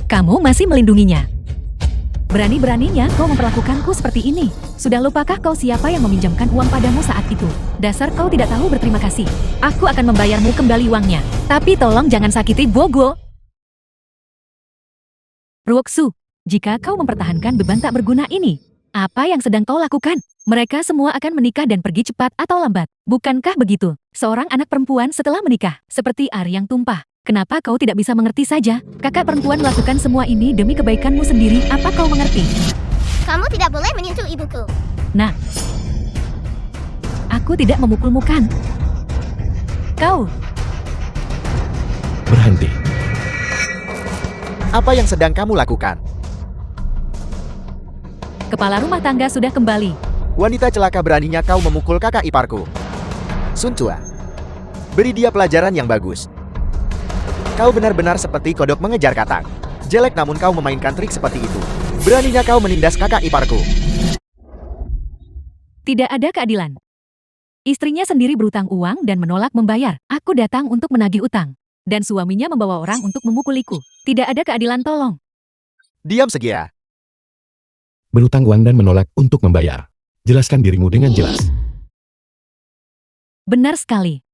Kamu masih melindunginya. Berani-beraninya kau memperlakukanku seperti ini. Sudah lupakah kau siapa yang meminjamkan uang padamu saat itu? Dasar kau tidak tahu berterima kasih. Aku akan membayarmu kembali uangnya. Tapi tolong jangan sakiti Bogo. Ruoksu, jika kau mempertahankan beban tak berguna ini, apa yang sedang kau lakukan? Mereka semua akan menikah dan pergi cepat atau lambat. Bukankah begitu? Seorang anak perempuan setelah menikah, seperti air yang tumpah. Kenapa kau tidak bisa mengerti saja? Kakak perempuan melakukan semua ini demi kebaikanmu sendiri. Apa kau mengerti? Kamu tidak boleh menyentuh ibuku. Nah, aku tidak memukulmu kan? Kau, Berhenti. Apa yang sedang kamu lakukan? kepala rumah tangga sudah kembali. Wanita celaka, beraninya kau memukul kakak iparku. Sun Chua, beri dia pelajaran yang bagus. Kau benar-benar seperti kodok mengejar katak. Jelek namun kau memainkan trik seperti itu. Beraninya kau menindas kakak iparku. Tidak ada keadilan. Istrinya sendiri berutang uang dan menolak membayar. Aku datang untuk menagih utang. Dan suaminya membawa orang untuk memukuliku. Tidak ada keadilan, tolong. Diam Segia. Berutang uang dan menolak untuk membayar. Jelaskan dirimu dengan jelas. Benar sekali.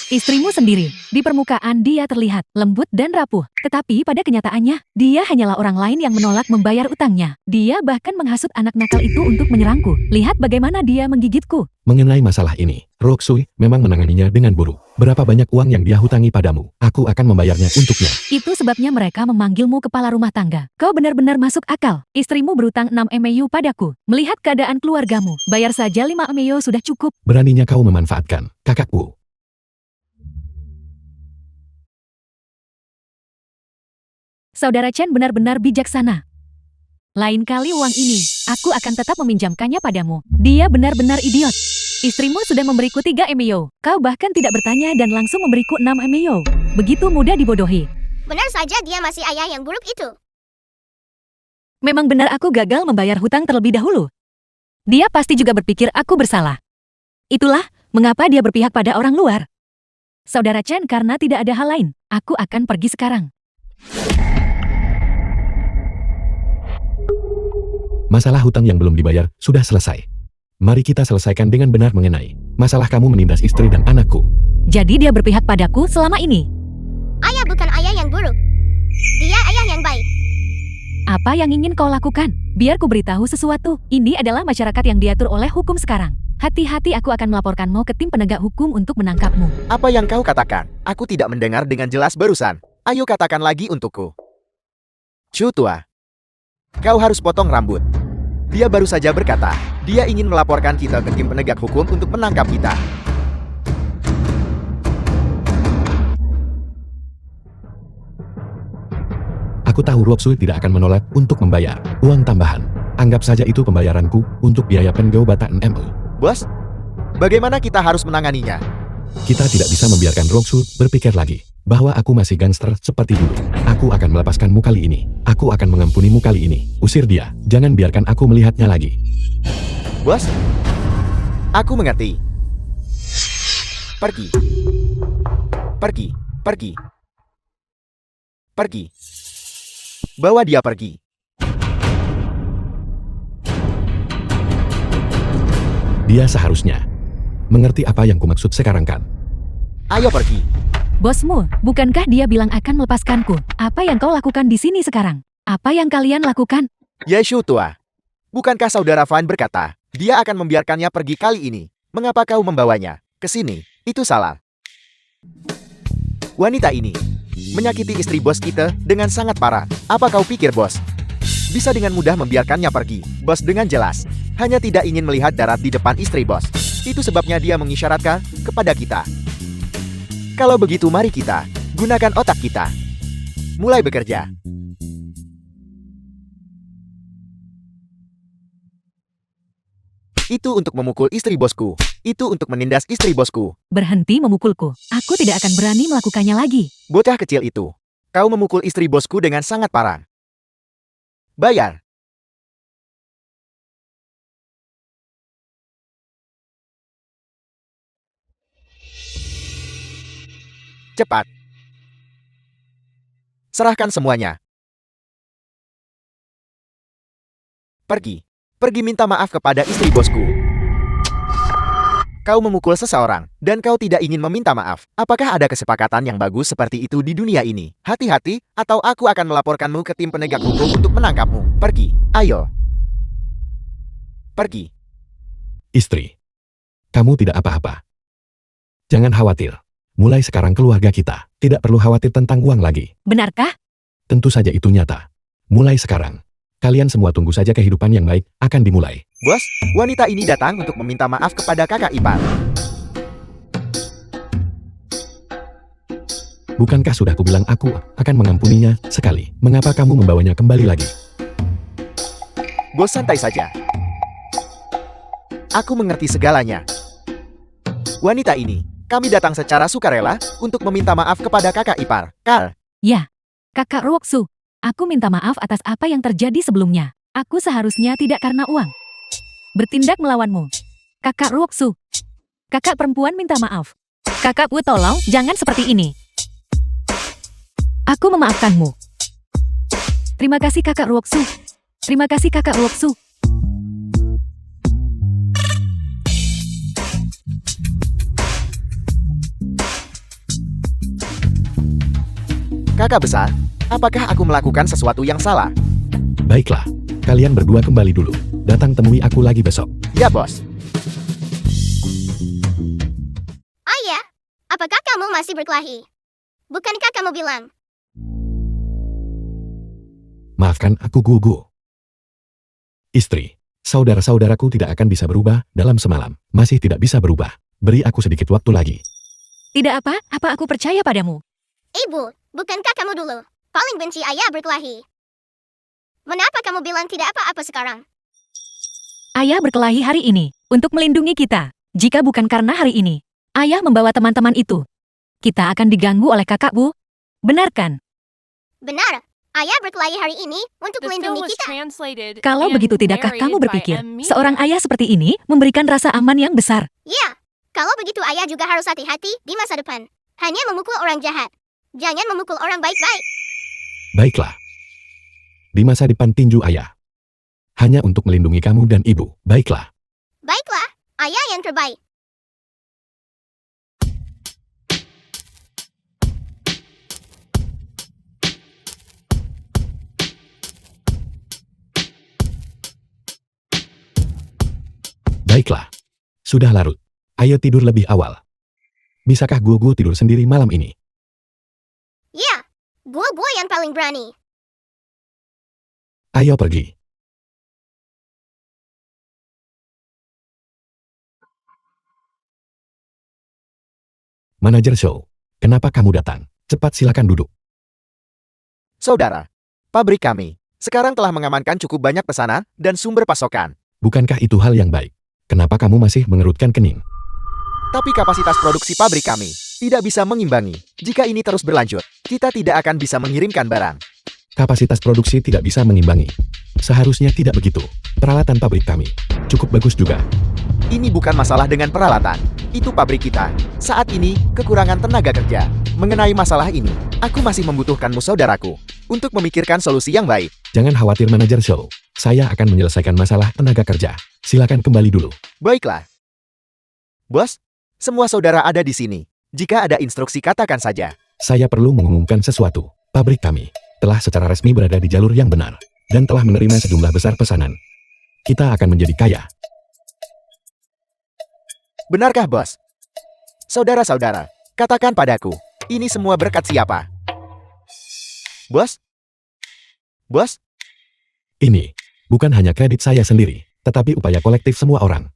Istrimu sendiri, di permukaan dia terlihat lembut dan rapuh. Tetapi pada kenyataannya, dia hanyalah orang lain yang menolak membayar utangnya. Dia bahkan menghasut anak nakal itu untuk menyerangku. Lihat bagaimana dia menggigitku. Mengenai masalah ini, Roksui memang menanganinya dengan buruk. Berapa banyak uang yang dia hutangi padamu? Aku akan membayarnya untuknya. Itu sebabnya mereka memanggilmu kepala rumah tangga. Kau benar-benar masuk akal. Istrimu berutang 6 MAU padaku. Melihat keadaan keluargamu, bayar saja 5 MAU sudah cukup. Beraninya kau memanfaatkan kakakku. Saudara Chen benar-benar bijaksana. Lain kali uang ini, aku akan tetap meminjamkannya padamu. Dia benar-benar idiot. Istrimu sudah memberiku 3 MAU. Kau bahkan tidak bertanya dan langsung memberiku 6 MAU. Begitu mudah dibodohi. Benar saja dia masih ayah yang buruk itu. Memang benar aku gagal membayar hutang terlebih dahulu. Dia pasti juga berpikir aku bersalah. Itulah mengapa dia berpihak pada orang luar. Saudara Chen, karena tidak ada hal lain, aku akan pergi sekarang. Masalah hutang yang belum dibayar sudah selesai. Mari kita selesaikan dengan benar mengenai masalah kamu menindas istri dan anakku. Jadi dia berpihak padaku selama ini. Ayah bukan ayah yang buruk. Dia ayah yang baik. Apa yang ingin kau lakukan? Biar ku beritahu sesuatu. Ini adalah masyarakat yang diatur oleh hukum sekarang. Hati-hati, aku akan melaporkanmu ke tim penegak hukum untuk menangkapmu. Apa yang kau katakan? Aku tidak mendengar dengan jelas barusan. Ayo katakan lagi untukku. Chu Tua, kau harus potong rambut. Dia baru saja berkata, dia ingin melaporkan kita ke tim penegak hukum untuk menangkap kita. Aku tahu Roksui tidak akan menolak untuk membayar uang tambahan. Anggap saja itu pembayaranku untuk biaya pengobatan MU. Bos, bagaimana kita harus menanganinya? Kita tidak bisa membiarkan Roksui berpikir lagi bahwa aku masih gangster seperti dulu. Aku akan melepaskanmu kali ini. Aku akan mengampunimu kali ini. Usir dia. Jangan biarkan aku melihatnya lagi. Bos, aku mengerti. Pergi. Pergi. Pergi. Pergi. Bawa dia pergi. Dia seharusnya mengerti apa yang kumaksud sekarang kan? Ayo pergi. Bosmu, bukankah dia bilang akan melepaskanku? Apa yang kau lakukan di sini sekarang? Apa yang kalian lakukan? Yeshu Tua, bukankah saudara Fan berkata, dia akan membiarkannya pergi kali ini? Mengapa kau membawanya ke sini? Itu salah. Wanita ini menyakiti istri bos kita dengan sangat parah. Apa kau pikir, bos? Bisa dengan mudah membiarkannya pergi. Bos dengan jelas hanya tidak ingin melihat darat di depan istri bos. Itu sebabnya dia mengisyaratkan kepada kita. Kalau begitu mari kita gunakan otak kita. Mulai bekerja. Itu untuk memukul istri bosku. Itu untuk menindas istri bosku. Berhenti memukulku. Aku tidak akan berani melakukannya lagi. Bocah kecil itu. Kau memukul istri bosku dengan sangat parah. Bayar. Cepat. Serahkan semuanya. Pergi. Pergi minta maaf kepada istri bosku. Kau memukul seseorang, dan kau tidak ingin meminta maaf. Apakah ada kesepakatan yang bagus seperti itu di dunia ini? Hati-hati, atau aku akan melaporkanmu ke tim penegak hukum untuk menangkapmu. Pergi, ayo. Pergi. Istri. Kamu tidak apa-apa. Jangan khawatir. Mulai sekarang keluarga kita tidak perlu khawatir tentang uang lagi. Benarkah? Tentu saja itu nyata. Mulai sekarang, kalian semua tunggu saja kehidupan yang baik akan dimulai. Bos, wanita ini datang untuk meminta maaf kepada kakak ipar. Bukankah sudah kubilang aku akan mengampuninya sekali? Mengapa kamu membawanya kembali lagi? Bos, santai saja. Aku mengerti segalanya. Wanita ini, kami datang secara sukarela untuk meminta maaf kepada kakak ipar, Carl. Ya. Kakak Ruoksu, aku minta maaf atas apa yang terjadi sebelumnya. Aku seharusnya tidak karena uang bertindak melawanmu. Kakak Ruoksu. Kakak perempuan minta maaf. Kakak Wu, tolong, jangan seperti ini. Aku memaafkanmu. Terima kasih kakak Ruoksu. Terima kasih kakak Ruoksu. Kakak besar, apakah aku melakukan sesuatu yang salah? Baiklah, kalian berdua kembali dulu. Datang temui aku lagi besok. Ya, bos. Ayah, apakah kamu masih berkelahi? Bukankah kamu bilang? Maafkan aku, Gugu. Istri, saudara-saudaraku tidak akan bisa berubah dalam semalam. Masih tidak bisa berubah. Beri aku sedikit waktu lagi. Tidak apa aku percaya padamu. Ibu, bukankah kamu dulu paling benci ayah berkelahi? Mengapa kamu bilang tidak apa-apa sekarang? Ayah berkelahi hari ini untuk melindungi kita. Jika bukan karena hari ini, ayah membawa teman-teman itu, kita akan diganggu oleh kakak Bu. Benar kan? Benar, ayah berkelahi hari ini untuk melindungi kita. Kalau begitu tidakkah kamu berpikir, seorang ayah seperti ini memberikan rasa aman yang besar? Ya, kalau begitu ayah juga harus hati-hati di masa depan. Hanya memukul orang jahat. Jangan memukul orang baik-baik. Baiklah. Di masa depan tinju ayah. Hanya untuk melindungi kamu dan ibu. Baiklah. Baiklah, ayah yang terbaik. Baiklah. Sudah larut. Ayo tidur lebih awal. Bisakah Gugu tidur sendiri malam ini? Ya, gua yang paling berani. Ayo pergi. Manajer show, kenapa kamu datang? Cepat silakan duduk. Saudara, pabrik kami sekarang telah mengamankan cukup banyak pesanan dan sumber pasokan. Bukankah itu hal yang baik? Kenapa kamu masih mengerutkan kening? Tapi kapasitas produksi pabrik kami tidak bisa mengimbangi. Jika ini terus berlanjut, kita tidak akan bisa mengirimkan barang. Kapasitas produksi tidak bisa mengimbangi. Seharusnya tidak begitu. Peralatan pabrik kami cukup bagus juga. Ini bukan masalah dengan peralatan. Itu pabrik kita. Saat ini, kekurangan tenaga kerja. Mengenai masalah ini, aku masih membutuhkanmu saudaraku untuk memikirkan solusi yang baik. Jangan khawatir manajer show. Saya akan menyelesaikan masalah tenaga kerja. Silakan kembali dulu. Baiklah. Bos, semua saudara ada di sini. Jika ada instruksi katakan saja. Saya perlu mengumumkan sesuatu. Pabrik kami telah secara resmi berada di jalur yang benar dan telah menerima sejumlah besar pesanan. Kita akan menjadi kaya. Benarkah, bos? Saudara-saudara, katakan padaku, ini semua berkat siapa? Bos? Bos? Ini bukan hanya kredit saya sendiri, tetapi upaya kolektif semua orang.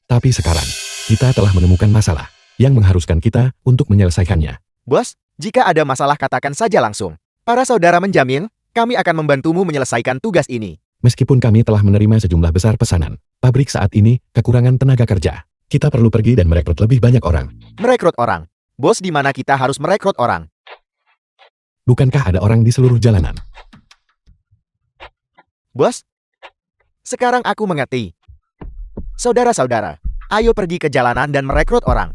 Tapi sekarang, kita telah menemukan masalah yang mengharuskan kita untuk menyelesaikannya. Bos, jika ada masalah katakan saja langsung. Para saudara menjamin, kami akan membantumu menyelesaikan tugas ini. Meskipun kami telah menerima sejumlah besar pesanan, pabrik saat ini kekurangan tenaga kerja. Kita perlu pergi dan merekrut lebih banyak orang. Merekrut orang? Bos, di mana kita harus merekrut orang? Bukankah ada orang di seluruh jalanan? Bos, sekarang aku mengerti. Saudara-saudara, ayo pergi ke jalanan dan merekrut orang.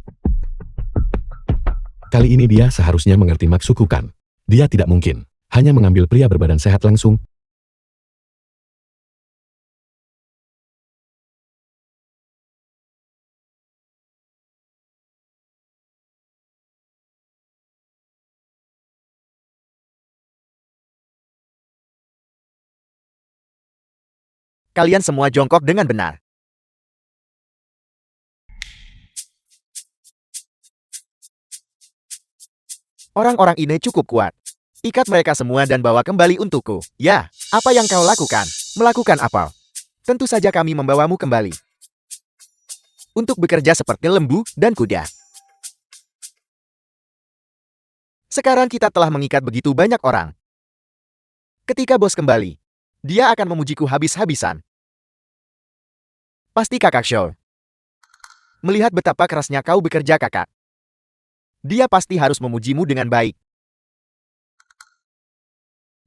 Kali ini dia seharusnya mengerti maksudku kan? Dia tidak mungkin hanya mengambil pria berbadan sehat langsung Kalian semua jongkok dengan benar. Orang-orang ini cukup kuat. Ikat mereka semua dan bawa kembali untukku. Ya, apa yang kau lakukan? Melakukan apa? Tentu saja kami membawamu kembali. Untuk bekerja seperti lembu dan kuda. Sekarang kita telah mengikat begitu banyak orang. Ketika bos kembali, dia akan memujiku habis-habisan. Pasti kakak Shaw. Melihat betapa kerasnya kau bekerja kakak. Dia pasti harus memujimu dengan baik.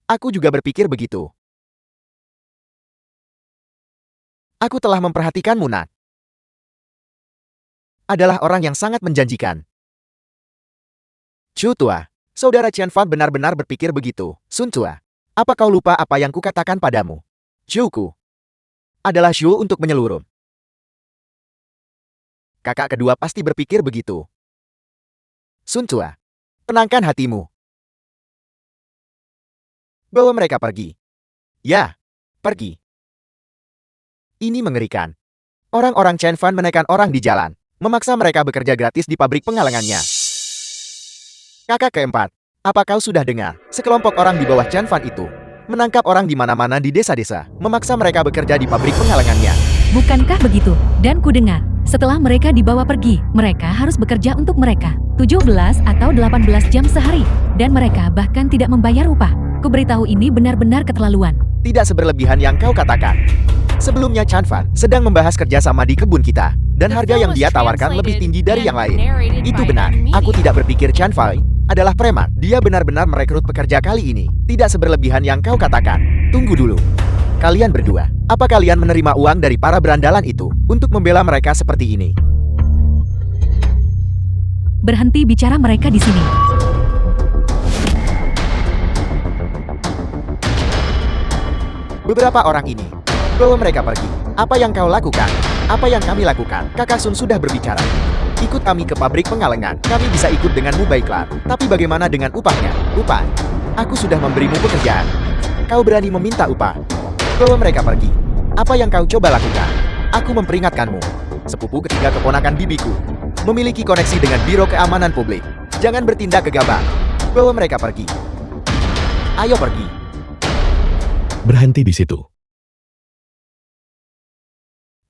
Aku juga berpikir begitu. Aku telah memperhatikanmu, Nak. Adalah orang yang sangat menjanjikan. Chu tua, saudara Chen Fan benar-benar berpikir begitu. Sun tua, apa kau lupa apa yang kukatakan padamu? Chu-ku adalah Shu untuk menyeluruh. Kakak kedua pasti berpikir begitu. Sun tua, tenangkan hatimu. Bawa mereka pergi. Ya, pergi. Ini mengerikan. Orang-orang Chen Fan menekan orang di jalan, memaksa mereka bekerja gratis di pabrik pengalangannya. Kakak keempat, apa kau sudah dengar? Sekelompok orang di bawah Chen Fan itu menangkap orang di mana-mana di desa-desa, memaksa mereka bekerja di pabrik pengalangannya. Bukankah begitu? Dan ku dengar, setelah mereka dibawa pergi, mereka harus bekerja untuk mereka 17 atau 18 jam sehari, dan mereka bahkan tidak membayar upah. Kuberitahu ini benar-benar keterlaluan. Tidak seberlebihan yang kau katakan. Sebelumnya Chen Fan sedang membahas kerjasama di kebun kita, dan harga yang dia tawarkan lebih tinggi dari yang lain. Itu benar, aku tidak berpikir Chen Fan adalah preman. Dia benar-benar merekrut pekerja kali ini. Tidak seberlebihan yang kau katakan. Tunggu dulu. Kalian berdua, apa kalian menerima uang dari para berandalan itu untuk membela mereka seperti ini? Berhenti bicara mereka di sini. Beberapa orang ini, bawa mereka pergi. Apa yang kau lakukan? Apa yang kami lakukan? Kakak Sun sudah berbicara. Ikut kami ke pabrik pengalengan. Kami bisa ikut denganmu baiklah. Tapi bagaimana dengan upahnya? Upah? Aku sudah memberimu pekerjaan. Kau berani meminta upah? Bawa mereka pergi. Apa yang kau coba lakukan? Aku memperingatkanmu. Sepupu ketiga keponakan bibiku memiliki koneksi dengan Biro Keamanan Publik. Jangan bertindak gegabah. Bawa mereka pergi. Ayo pergi. Berhenti di situ.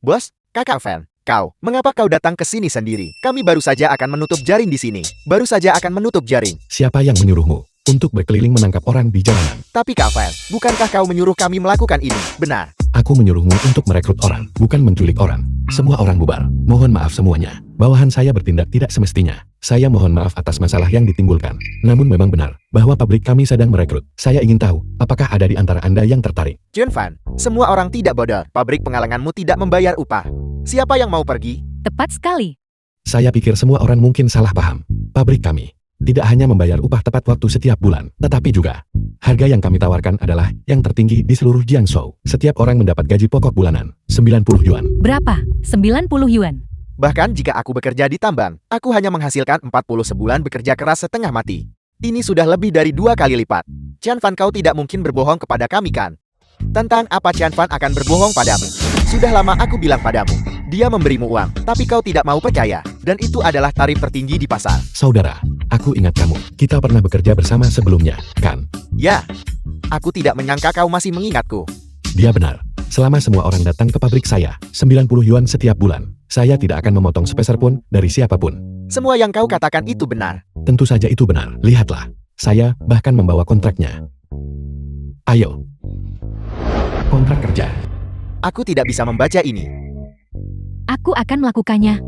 Bos, kakak Fan, kau, mengapa kau datang ke sini sendiri? Kami baru saja akan menutup jaring di sini. Baru saja akan menutup jaring. Siapa yang menyuruhmu untuk berkeliling menangkap orang di jalanan? Tapi Kak Fan, bukankah kau menyuruh kami melakukan ini? Benar. Aku menyuruhmu untuk merekrut orang, bukan menculik orang. Semua orang bubar. Mohon maaf semuanya. Bawahan saya bertindak tidak semestinya. Saya mohon maaf atas masalah yang ditimbulkan. Namun memang benar bahwa pabrik kami sedang merekrut. Saya ingin tahu, apakah ada di antara Anda yang tertarik? Chen Fan, semua orang tidak bodoh. Pabrik pengalanganmu tidak membayar upah. Siapa yang mau pergi? Tepat sekali. Saya pikir semua orang mungkin salah paham. Pabrik kami tidak hanya membayar upah tepat waktu setiap bulan, tetapi juga harga yang kami tawarkan adalah yang tertinggi di seluruh Jiangsu. Setiap orang mendapat gaji pokok bulanan, 90 yuan. Berapa? 90 yuan. Bahkan jika aku bekerja di tambang, aku hanya menghasilkan 40 sebulan bekerja keras setengah mati. Ini sudah lebih dari 2 kali lipat. Chen Fan, kau tidak mungkin berbohong kepada kami kan? Tentang apa Chen Fan akan berbohong padamu? Sudah lama aku bilang padamu, dia memberimu uang, tapi kau tidak mau percaya. Dan itu adalah tarif tertinggi di pasar. Saudara, aku ingat kamu. Kita pernah bekerja bersama sebelumnya, kan? Ya, aku tidak menyangka kau masih mengingatku. Dia benar. Selama semua orang datang ke pabrik saya, 90 yuan setiap bulan. Saya tidak akan memotong sepeser pun dari siapapun. Semua yang kau katakan itu benar. Tentu saja itu benar. Lihatlah. Saya bahkan membawa kontraknya. Ayo. Kontrak kerja. Aku tidak bisa membaca ini. Aku akan melakukannya.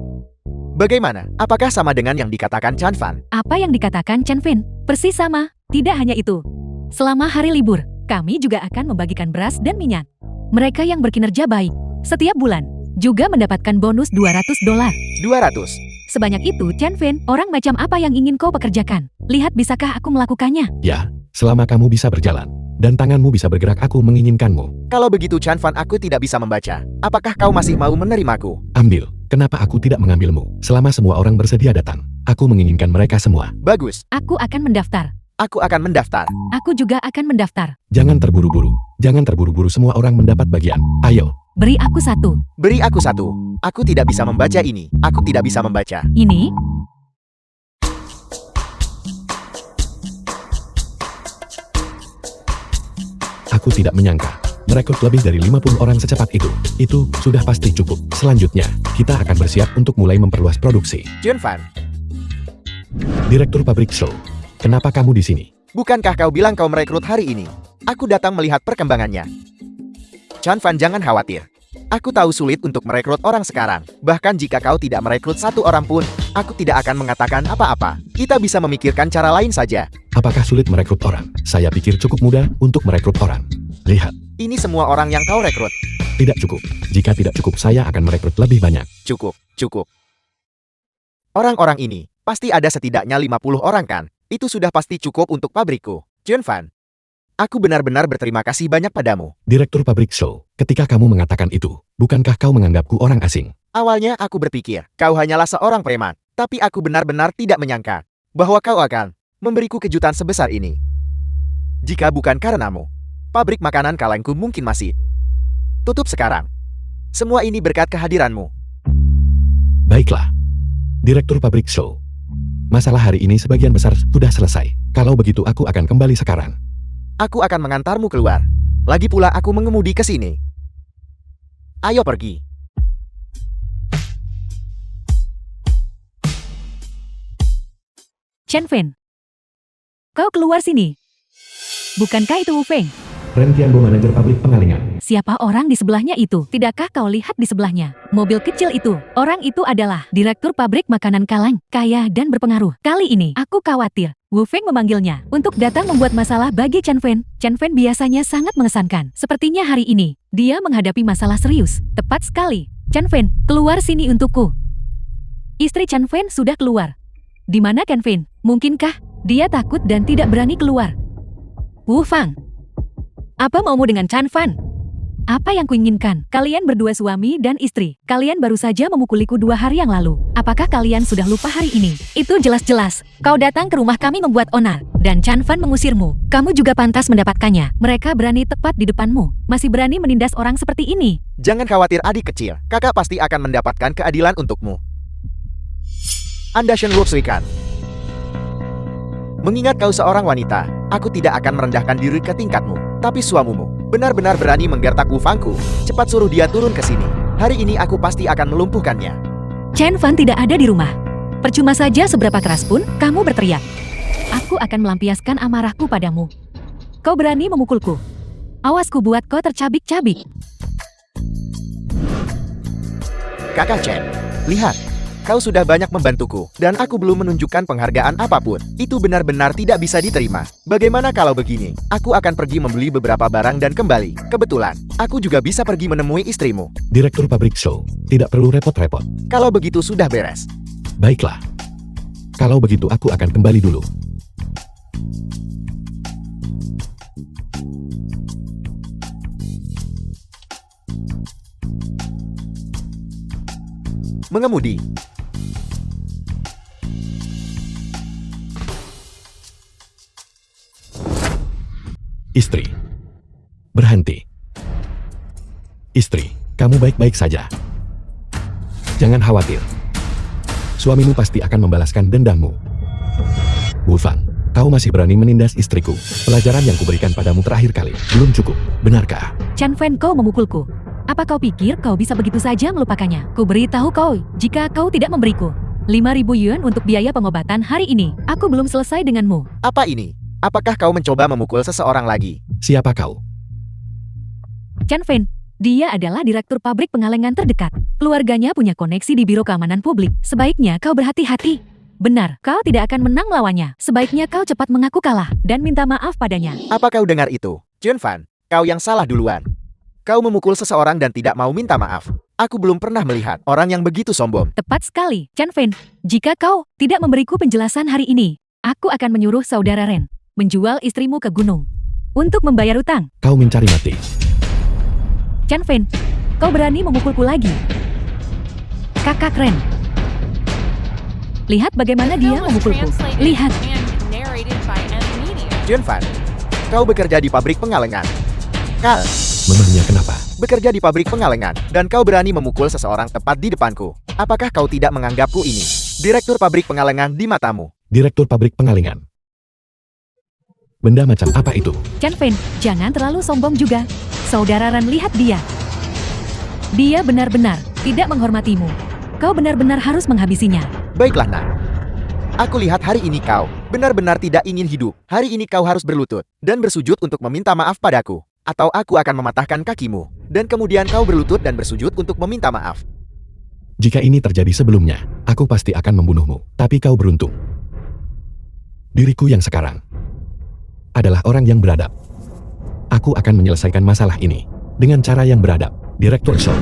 Bagaimana? Apakah sama dengan yang dikatakan Chen Fan? Apa yang dikatakan Chen Fin? Persis sama. Tidak hanya itu. Selama hari libur, kami juga akan membagikan beras dan minyak. Mereka yang berkinerja baik, setiap bulan, juga mendapatkan bonus $200. 200. Sebanyak itu, Chen Fin, orang macam apa yang ingin kau pekerjakan? Lihat bisakah aku melakukannya? Ya, selama kamu bisa berjalan dan tanganmu bisa bergerak, aku menginginkanmu. Kalau begitu Chen Fan, aku tidak bisa membaca. Apakah kau masih mau menerimaku? Ambil. Kenapa aku tidak mengambilmu? Selama semua orang bersedia datang, aku menginginkan mereka semua. Bagus. Aku akan mendaftar. Aku akan mendaftar. Aku juga akan mendaftar. Jangan terburu-buru. Jangan terburu-buru, semua orang mendapat bagian. Ayo. Beri aku satu. Beri aku satu. Aku tidak bisa membaca ini. Aku tidak bisa membaca. Ini? Aku tidak menyangka. Merekrut lebih dari 50 orang secepat itu. Itu sudah pasti cukup. Selanjutnya, kita akan bersiap untuk mulai memperluas produksi. Junfan, Direktur pabrik Show. Kenapa kamu di sini? bukankah kau bilang kau merekrut hari ini? Aku datang melihat perkembangannya. Junfan, jangan khawatir. Aku tahu sulit untuk merekrut orang sekarang. Bahkan jika kau tidak merekrut satu orang pun, aku tidak akan mengatakan apa-apa. Kita bisa memikirkan cara lain saja. Apakah sulit merekrut orang? Saya pikir cukup mudah untuk merekrut orang. Lihat, Ini semua orang yang kau rekrut. tidak cukup. Jika tidak cukup, saya akan merekrut lebih banyak. Cukup, cukup. Orang-orang ini, pasti ada setidaknya 50 orang kan? Itu sudah pasti cukup untuk pabrikku. Junfan, aku benar-benar berterima kasih banyak padamu. Direktur pabrik Show, ketika kamu mengatakan itu, bukankah kau menganggapku orang asing? Awalnya aku berpikir, kau hanyalah seorang preman. Tapi aku benar-benar tidak menyangka bahwa kau akan memberiku kejutan sebesar ini. Jika bukan karenamu, pabrik makanan kalengku mungkin masih tutup sekarang. Semua ini berkat kehadiranmu. Baiklah. Direktur pabrik Show. Masalah hari ini sebagian besar sudah selesai. Kalau begitu aku akan kembali sekarang. Aku akan mengantarmu keluar. Lagi pula aku mengemudi ke sini. Ayo pergi. Chen Fen. Kau keluar sini. Bukankah itu Wu Feng? Ren Tianbo, manajer pabrik pengalingan. Siapa orang di sebelahnya itu? Tidakkah kau lihat di sebelahnya? Mobil kecil itu. Orang itu adalah direktur pabrik makanan Kalang, kaya dan berpengaruh. Kali ini, aku khawatir. Wu Feng memanggilnya untuk datang membuat masalah bagi Chen Fen. Chen Fen biasanya sangat mengesankan. Sepertinya hari ini, dia menghadapi masalah serius. Tepat sekali. Chen Fen, keluar sini untukku. Istri Chen Fen sudah keluar. Di mana Chen Fen? Mungkinkah dia takut dan tidak berani keluar? Wu Fang. Apa maumu dengan Chen Fan? Apa yang kuinginkan? Kalian berdua suami dan istri. Kalian baru saja memukuliku 2 hari yang lalu. Apakah kalian sudah lupa hari ini? Itu jelas-jelas. Kau datang ke rumah kami membuat onar. Dan Chen Fan mengusirmu. Kamu juga pantas mendapatkannya. Mereka berani tepat di depanmu. Masih berani menindas orang seperti ini. Jangan khawatir adik kecil. Kakak pasti akan mendapatkan keadilan untukmu. Anda Shen Luoxikan. Mengingat kau seorang wanita, aku tidak akan merendahkan diri ke tingkatmu. Tapi suamimu benar-benar berani menggertak Wu Fangku. Cepat suruh dia turun ke sini. Hari ini aku pasti akan melumpuhkannya. Chen Fan tidak ada di rumah. Percuma saja seberapa keras pun kamu berteriak. Aku akan melampiaskan amarahku padamu. Kau berani memukulku. Awas ku buat kau tercabik-cabik. Kakak Chen, lihat. Kau sudah banyak membantuku, dan aku belum menunjukkan penghargaan apapun. Itu benar-benar tidak bisa diterima. Bagaimana kalau begini? Aku akan pergi membeli beberapa barang dan kembali. Kebetulan, aku juga bisa pergi menemui istrimu. Direktur pabrik Show, tidak perlu repot-repot. Kalau begitu sudah beres. Baiklah. Kalau begitu aku akan kembali dulu. Mengemudi. Istri. Berhenti. Istri, kamu baik-baik saja. Jangan khawatir. Suamimu pasti akan membalaskan dendammu. Wu Fang, kau masih berani menindas istriku. Pelajaran yang kuberikan padamu terakhir kali belum cukup, benarkah? Chen Fan, kau memukulku. Apa kau pikir kau bisa begitu saja melupakannya? Ku beritahu kau, jika kau tidak memberiku 5.000 yuan untuk biaya pengobatan hari ini, aku belum selesai denganmu. Apa ini? Apakah kau mencoba memukul seseorang lagi? Siapa kau? Chen Fan, dia adalah direktur pabrik pengalengan terdekat. Keluarganya punya koneksi di Biro Keamanan Publik. Sebaiknya kau berhati-hati. Benar, kau tidak akan menang melawannya. Sebaiknya kau cepat mengaku kalah dan minta maaf padanya. Apa kau dengar itu? Junfan, kau yang salah duluan. Kau memukul seseorang dan tidak mau minta maaf. Aku belum pernah melihat orang yang begitu sombong. Tepat sekali, Chen Fan. Jika kau tidak memberiku penjelasan hari ini, aku akan menyuruh saudara Ren menjual istrimu ke gunung untuk membayar utang. Kau mencari mati. Chen Fan, kau berani memukulku lagi. Kakak Ren. Lihat bagaimana dia memukulku. Lihat. Junfan, kau bekerja di pabrik pengalengan. Kal, Memangnya kenapa? bekerja di pabrik pengalengan, dan kau berani memukul seseorang tepat di depanku. Apakah kau tidak menganggapku ini direktur pabrik pengalengan di matamu? Direktur pabrik pengalengan. Benda macam apa itu? Chen Fen, jangan terlalu sombong juga. Saudara Ran, lihat dia. Dia benar-benar tidak menghormatimu. Kau benar-benar harus menghabisinya. Baiklah, Nan. Aku lihat hari ini kau benar-benar tidak ingin hidup. Hari ini kau harus berlutut dan bersujud untuk meminta maaf padaku. Atau aku akan mematahkan kakimu. Dan kemudian kau berlutut dan bersujud untuk meminta maaf. Jika ini terjadi sebelumnya, aku pasti akan membunuhmu. Tapi kau beruntung. Diriku yang sekarang adalah orang yang beradab. Aku akan menyelesaikan masalah ini dengan cara yang beradab. Direktur Shaw.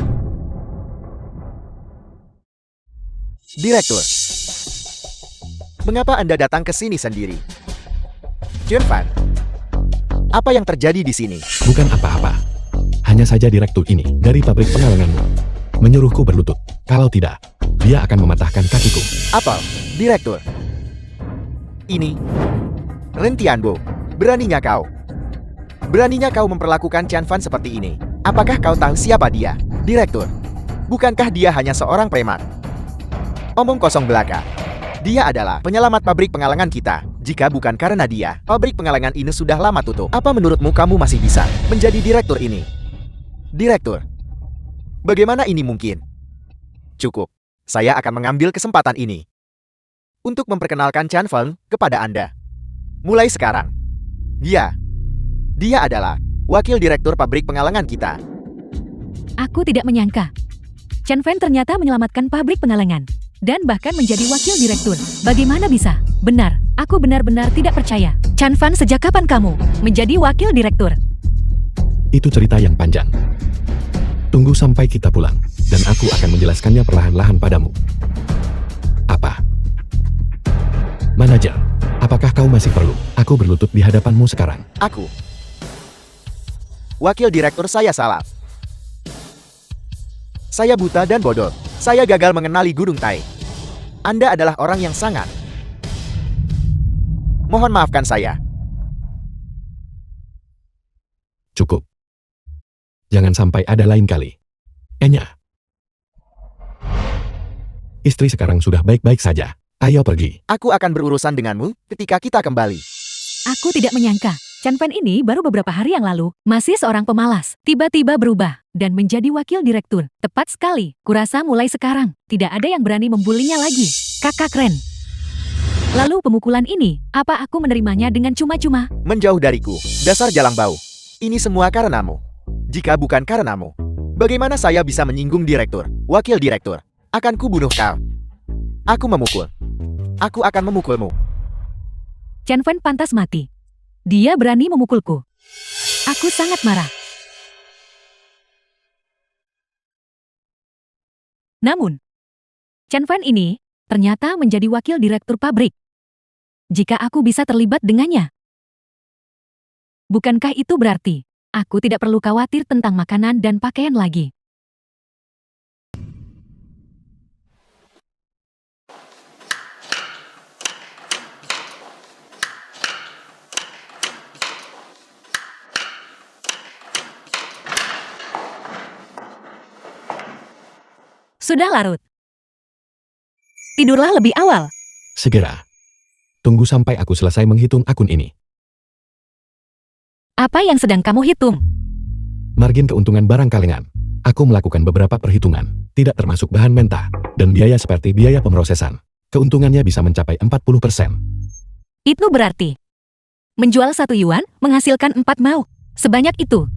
Direktur, mengapa Anda datang ke sini sendiri? Junfan, apa yang terjadi di sini? Bukan apa-apa. Hanya saja direktur ini dari pabrik pengalenganmu menyuruhku berlutut. Kalau tidak, dia akan mematahkan kakiku. Apa, Direktur? Ini Ren Tianbo, beraninya kau. Beraninya kau memperlakukan Qian Fan seperti ini. Apakah kau tahu siapa dia? Direktur, bukankah dia hanya seorang preman? Omong kosong belaka. Dia adalah penyelamat pabrik pengalengan kita. Jika bukan karena dia, pabrik pengalengan ini sudah lama tutup. Apa menurutmu kamu masih bisa menjadi direktur ini? Direktur, bagaimana ini mungkin? Cukup. Saya akan mengambil kesempatan ini untuk memperkenalkan Qian Feng kepada Anda. Mulai sekarang, dia adalah wakil direktur pabrik pengalengan kita. Aku tidak menyangka. Chen Fen ternyata menyelamatkan pabrik pengalengan. Dan bahkan menjadi wakil direktur. Bagaimana bisa? Benar, aku benar-benar tidak percaya. Chen Fan, sejak kapan kamu menjadi wakil direktur? Itu cerita yang panjang. Tunggu sampai kita pulang, dan aku akan menjelaskannya perlahan-lahan padamu. Apa? Manajer, apakah kau masih perlu aku berlutut di hadapanmu sekarang? Aku, wakil direktur, saya salah. Saya buta dan bodoh. Saya gagal mengenali Gunung Tai. Anda adalah orang yang sangat. Mohon maafkan saya. Cukup. Jangan sampai ada lain kali. Enya. Istri sekarang sudah baik-baik saja. Ayo pergi. Aku akan berurusan denganmu ketika kita kembali. Aku tidak menyangka. Chen Fen ini baru beberapa hari yang lalu, masih seorang pemalas, tiba-tiba berubah, dan menjadi wakil direktur. Tepat sekali, kurasa mulai sekarang, tidak ada yang berani membulinya lagi. Kakak Ren. Lalu pemukulan ini, apa aku menerimanya dengan cuma-cuma? Menjauh dariku, dasar jalang bau. Ini semua karenamu. Jika bukan karenamu, bagaimana saya bisa menyinggung direktur, wakil direktur? Akan kubunuh kau. Aku memukul. Aku akan memukulmu. Chen Fen pantas mati. Dia berani memukulku. Aku sangat marah. Namun, Chen Fan ini ternyata menjadi wakil direktur pabrik. Jika aku bisa terlibat dengannya, bukankah itu berarti aku tidak perlu khawatir tentang makanan dan pakaian lagi? Sudah larut. Tidurlah lebih awal. Segera. Tunggu sampai aku selesai menghitung akun ini. Apa yang sedang kamu hitung? Margin keuntungan barang kalengan. Aku melakukan beberapa perhitungan, tidak termasuk bahan mentah, dan biaya seperti biaya pemrosesan. Keuntungannya bisa mencapai 40%. Itu berarti menjual 1 yuan menghasilkan 4 mao. Sebanyak itu.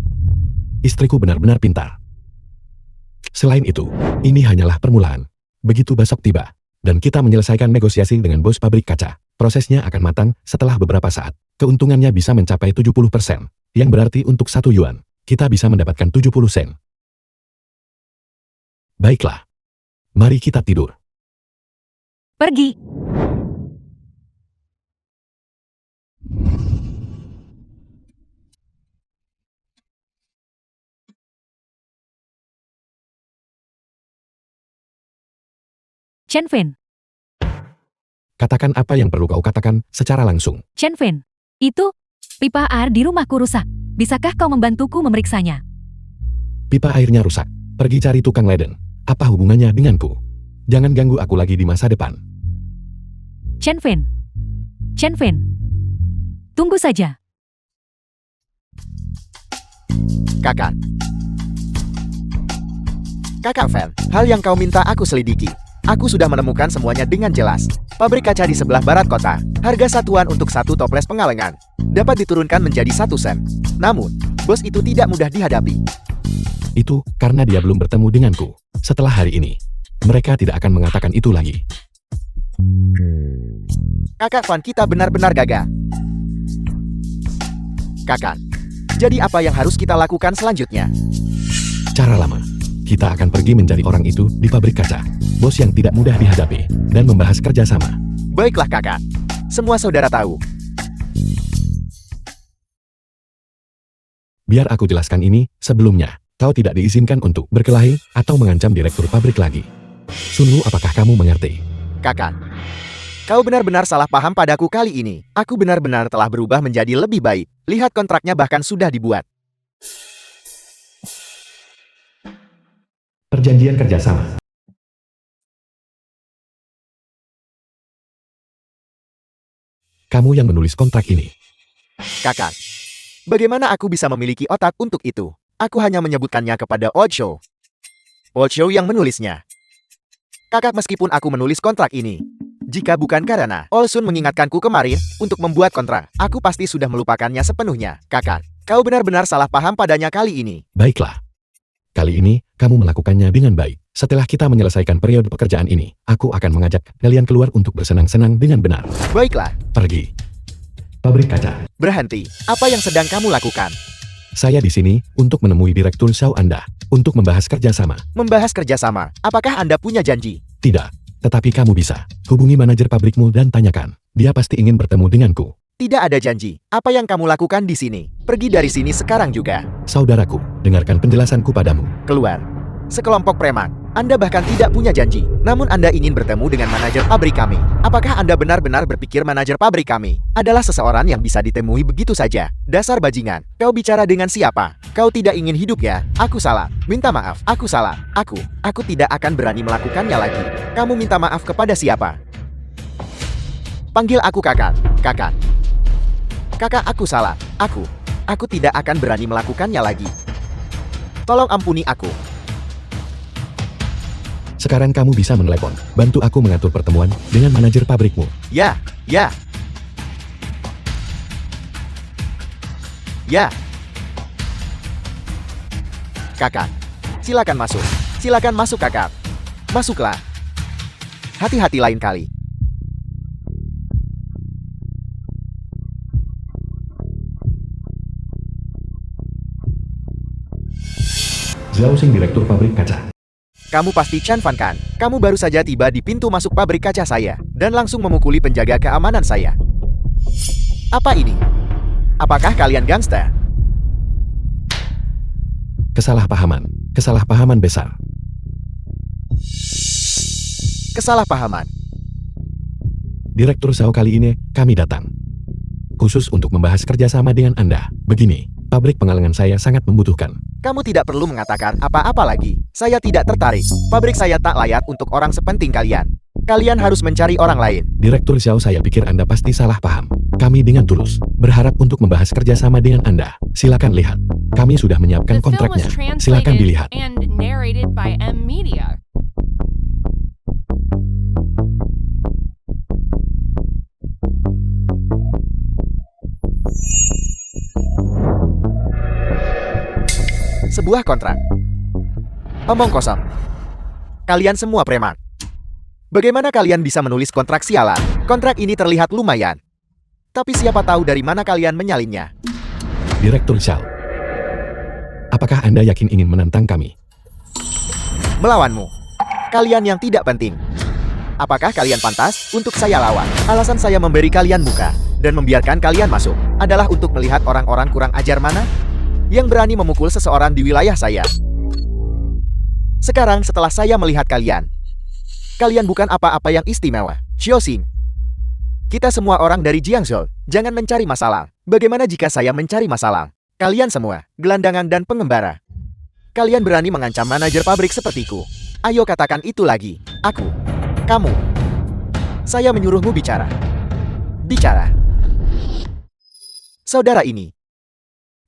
Istriku benar-benar pintar. Selain itu, ini hanyalah permulaan. Begitu besok tiba, dan kita menyelesaikan negosiasi dengan bos pabrik kaca, prosesnya akan matang setelah beberapa saat. Keuntungannya bisa mencapai 70%, yang berarti untuk 1 yuan, kita bisa mendapatkan 70 sen. Baiklah. Mari kita tidur. Pergi. Chen Fen. Katakan apa yang perlu kau katakan secara langsung. Chen Fen. Itu pipa air di rumahku rusak. Bisakah kau membantuku memeriksanya? Pipa airnya rusak. Pergi cari tukang leden. Apa hubungannya denganku? Jangan ganggu aku lagi di masa depan. Chen Fen. Chen Fen. Tunggu saja. Kakak. Kakak Fen, hal yang kau minta aku selidiki. Aku sudah menemukan semuanya dengan jelas. Pabrik kaca di sebelah barat kota. Harga satuan untuk satu toples pengalengan dapat diturunkan menjadi 1 sen. Namun, bos itu tidak mudah dihadapi. Itu karena dia belum bertemu denganku. Setelah hari ini, mereka tidak akan mengatakan itu lagi. Kakak Van kita benar-benar gagah. Kakak, jadi apa yang harus kita lakukan selanjutnya? Cara lama. Kita akan pergi mencari orang itu di pabrik kaca. Bos yang tidak mudah dihadapi, dan membahas kerjasama. Baiklah kakak. Semua saudara tahu. Biar aku jelaskan ini, sebelumnya, kau tidak diizinkan untuk berkelahi atau mengancam direktur pabrik lagi. Sunlu, apakah kamu mengerti? Kakak, kau benar-benar salah paham padaku kali ini. Aku benar-benar telah berubah menjadi lebih baik. Lihat kontraknya bahkan sudah dibuat. Perjanjian kerjasama. Kamu yang menulis kontrak ini. Kakak, bagaimana aku bisa memiliki otak untuk itu? Aku hanya menyebutkannya kepada Old Show. Old Show yang menulisnya. Kakak, meskipun aku menulis kontrak ini, jika bukan karena Olsun mengingatkanku kemarin untuk membuat kontrak, aku pasti sudah melupakannya sepenuhnya. Kakak, kau benar-benar salah paham padanya kali ini. Baiklah. Kali ini, kamu melakukannya dengan baik. Setelah kita menyelesaikan periode pekerjaan ini, aku akan mengajak kalian keluar untuk bersenang-senang dengan benar. Baiklah, Pergi. Pabrik kaca. berhenti. Apa yang sedang kamu lakukan? Saya di sini untuk menemui Direktur Xiao Anda, untuk membahas kerjasama. Membahas kerjasama. Apakah Anda punya janji? Tidak, tetapi kamu bisa hubungi manajer pabrikmu dan tanyakan. Dia pasti ingin bertemu denganku. Tidak ada janji. Apa yang kamu lakukan di sini? Pergi dari sini sekarang juga. Saudaraku, dengarkan penjelasanku padamu. Keluar. Sekelompok preman. Anda bahkan tidak punya janji. Namun Anda ingin bertemu dengan manajer pabrik kami. Apakah Anda benar-benar berpikir manajer pabrik kami adalah seseorang yang bisa ditemui begitu saja? Dasar bajingan. Kau bicara dengan siapa? Kau tidak ingin hidup ya? Aku salah. Minta maaf. Aku salah. Aku tidak akan berani melakukannya lagi. Kamu minta maaf kepada siapa? Panggil aku kakak. Kakak. Kakak, aku salah. Aku tidak akan berani melakukannya lagi. Tolong ampuni aku. Sekarang kamu bisa menelepon. Bantu aku mengatur pertemuan dengan manajer pabrikmu. Ya. Kakak, silakan masuk. Silakan masuk kakak. Masuklah. Hati-hati lain kali. Zhao Xing, Direktur Pabrik Kaca. Kamu pasti Chen Fan kan? Kamu baru saja tiba di pintu masuk pabrik kaca saya, dan langsung memukuli penjaga keamanan saya. Apa ini? Apakah kalian gangster? Kesalahpahaman besar. Kesalahpahaman. Direktur Zhao, kali ini kami datang khusus untuk membahas kerjasama dengan Anda. Begini, pabrik pengalengan saya sangat membutuhkan. Kamu tidak perlu mengatakan apa-apa lagi. Saya tidak tertarik. Pabrik saya tak layak untuk orang sepenting kalian. Kalian harus mencari orang lain. Direktur Zhao, saya pikir Anda pasti salah paham. Kami dengan tulus berharap untuk membahas kerjasama dengan Anda. Silakan lihat. Kami sudah menyiapkan The film was kontraknya. Silakan translated dilihat. and narrated by M Media. Sebuah kontrak. Omong kosong. Kalian semua preman. Bagaimana kalian bisa menulis kontrak sialan? Kontrak ini terlihat lumayan. Tapi siapa tahu dari mana kalian menyalinnya? Direktur Zhao, apakah Anda yakin ingin menantang kami? Melawanmu. Kalian yang tidak penting. Apakah kalian pantas untuk saya lawan? Alasan saya memberi kalian muka dan membiarkan kalian masuk adalah untuk melihat orang-orang kurang ajar mana yang berani memukul seseorang di wilayah saya. Sekarang setelah saya melihat kalian bukan apa-apa yang istimewa. Xiao Xing, kita semua orang dari Jiangzhou. Jangan mencari masalah. Bagaimana jika saya mencari masalah? Kalian semua, gelandangan dan pengembara. Kalian berani mengancam manajer pabrik sepertiku. Ayo katakan itu lagi. Aku. Kamu. Saya menyuruhmu bicara. Bicara. Saudara ini.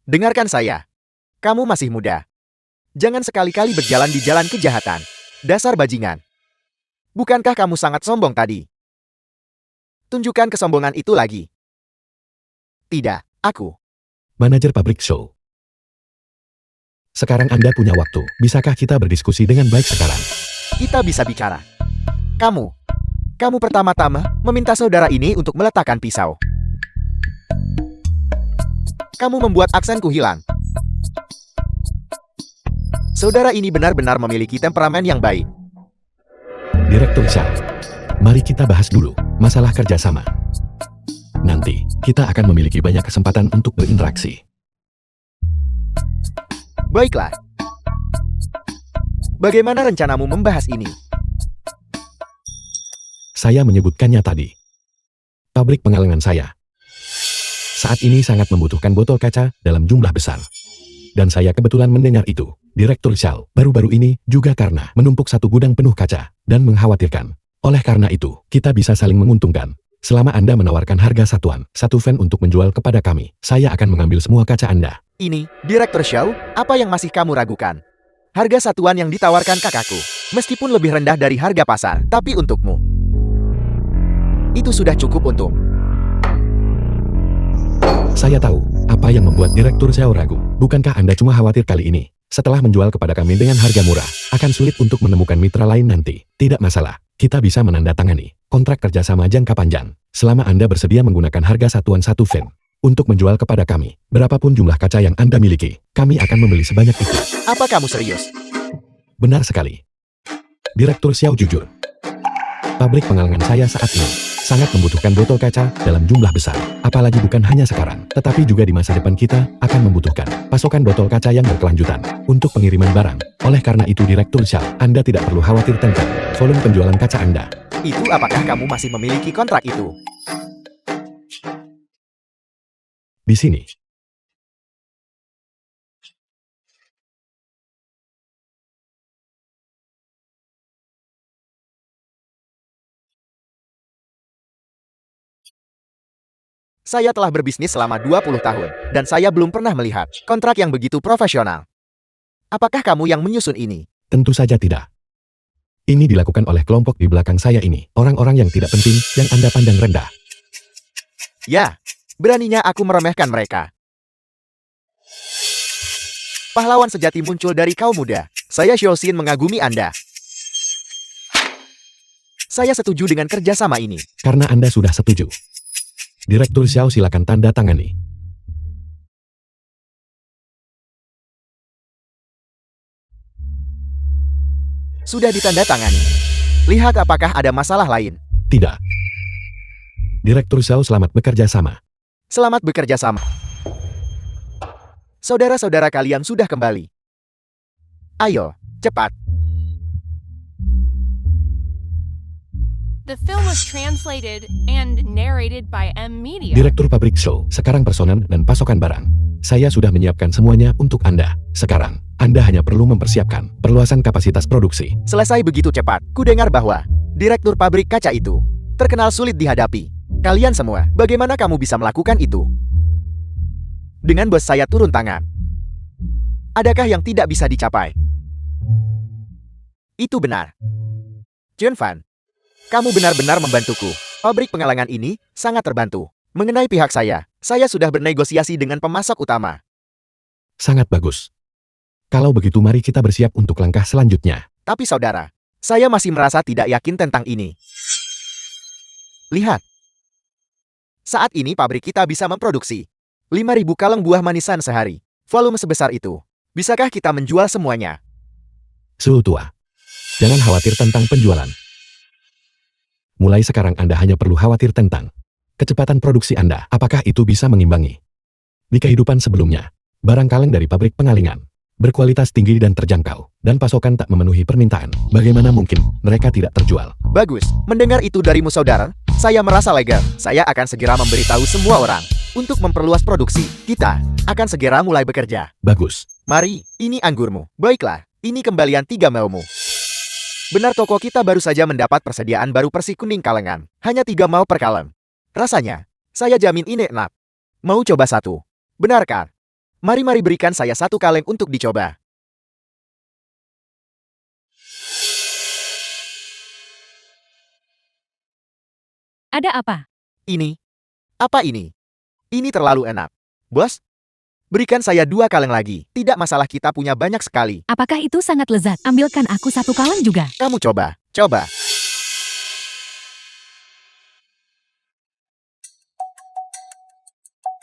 Dengarkan saya. Kamu masih muda. Jangan sekali-kali berjalan di jalan kejahatan. Dasar bajingan. Bukankah kamu sangat sombong tadi? Tunjukkan kesombongan itu lagi. Tidak, aku. Manajer pabrik Show. Sekarang Anda punya waktu. Bisakah kita berdiskusi dengan baik sekarang? Kita bisa bicara. Kamu pertama-tama meminta saudara ini untuk meletakkan pisau. Kamu membuat aksenku hilang. Saudara ini benar-benar memiliki temperamen yang baik. Direktur Xiao. Mari kita bahas dulu masalah kerjasama. Nanti, kita akan memiliki banyak kesempatan untuk berinteraksi. Baiklah. Bagaimana rencanamu membahas ini? Saya menyebutkannya tadi. Pabrik pengalengan saya saat ini sangat membutuhkan botol kaca dalam jumlah besar. Dan saya kebetulan mendengar itu, Direktur Xiao, baru-baru ini juga karena menumpuk satu gudang penuh kaca dan mengkhawatirkan. Oleh karena itu, kita bisa saling menguntungkan. Selama Anda menawarkan harga satuan, satu fan untuk menjual kepada kami, saya akan mengambil semua kaca Anda. Ini, Direktur Xiao, apa yang masih kamu ragukan? Harga satuan yang ditawarkan kakakku, meskipun lebih rendah dari harga pasar, tapi untukmu, itu sudah cukup untung. Saya tahu, apa yang membuat Direktur Xiao ragu. Bukankah Anda cuma khawatir kali ini, setelah menjual kepada kami dengan harga murah, akan sulit untuk menemukan mitra lain nanti? Tidak masalah, kita bisa menandatangani kontrak kerjasama jangka panjang, selama Anda bersedia menggunakan harga satuan satu fan untuk menjual kepada kami. Berapapun jumlah kaca yang Anda miliki, kami akan membeli sebanyak itu. Apa kamu serius? Benar sekali. Direktur Xiao jujur. Pabrik pengalengan saya saat ini sangat membutuhkan botol kaca dalam jumlah besar. Apalagi bukan hanya sekarang, tetapi juga di masa depan kita akan membutuhkan pasokan botol kaca yang berkelanjutan untuk pengiriman barang. Oleh karena itu Direktur Xiao, Anda tidak perlu khawatir tentang volume penjualan kaca Anda. Itu apakah kamu masih memiliki kontrak itu? Di sini. Saya telah berbisnis selama 20 tahun, dan saya belum pernah melihat kontrak yang begitu profesional. Apakah kamu yang menyusun ini? Tentu saja tidak. Ini dilakukan oleh kelompok di belakang saya ini, orang-orang yang tidak penting, yang Anda pandang rendah. Ya, beraninya aku meremehkan mereka. Pahlawan sejati muncul dari kaum muda. Saya Xiaoxin mengagumi Anda. Saya setuju dengan kerjasama ini. Karena Anda sudah setuju. Direktur Xiao, silakan tanda tangani. Sudah ditandatangani. Lihat apakah ada masalah lain. Tidak. Direktur Xiao, selamat bekerja sama. Selamat bekerja sama. Saudara-saudara kalian sudah kembali. Ayo, cepat. The film was translated and narrated by M Media. Direktur pabrik Show, sekarang personel dan pasokan barang. Saya sudah menyiapkan semuanya untuk Anda. Sekarang, Anda hanya perlu mempersiapkan perluasan kapasitas produksi. Selesai begitu cepat. Ku dengar bahwa direktur pabrik kaca itu terkenal sulit dihadapi. Kalian semua, bagaimana kamu bisa melakukan itu? Dengan bos saya turun tangan. Adakah yang tidak bisa dicapai? Itu benar. Junfan, kamu benar-benar membantuku. Pabrik pengalengan ini sangat terbantu. Mengenai pihak saya sudah bernegosiasi dengan pemasok utama. Sangat bagus. Kalau begitu mari kita bersiap untuk langkah selanjutnya. Tapi saudara, saya masih merasa tidak yakin tentang ini. Lihat. Saat ini pabrik kita bisa memproduksi 5.000 kaleng buah manisan sehari. Volume sebesar itu. Bisakah kita menjual semuanya? Suhu tua. Jangan khawatir tentang penjualan. Mulai sekarang Anda hanya perlu khawatir tentang kecepatan produksi Anda. Apakah itu bisa mengimbangi di kehidupan sebelumnya? Barang kaleng dari pabrik pengalingan berkualitas tinggi dan terjangkau, dan pasokan tak memenuhi permintaan. Bagaimana mungkin mereka tidak terjual? Bagus. Mendengar itu darimu saudara, saya merasa lega. Saya akan segera memberitahu semua orang. Untuk memperluas produksi, kita akan segera mulai bekerja. Bagus. Mari, ini anggurmu. Baiklah, ini kembalian 3 maumu. Benar, toko kita baru saja mendapat persediaan baru persi kuning kalengan. Hanya 3 mau per kaleng. Rasanya, saya jamin ini enak. Mau coba satu? Benar kan? Mari berikan saya 1 kaleng untuk dicoba. Ada apa? Ini. Apa ini? Ini terlalu enak. Bos, berikan saya 2 kaleng lagi. Tidak masalah, kita punya banyak sekali. Apakah itu sangat lezat? Ambilkan aku 1 kaleng juga. Kamu coba. Coba.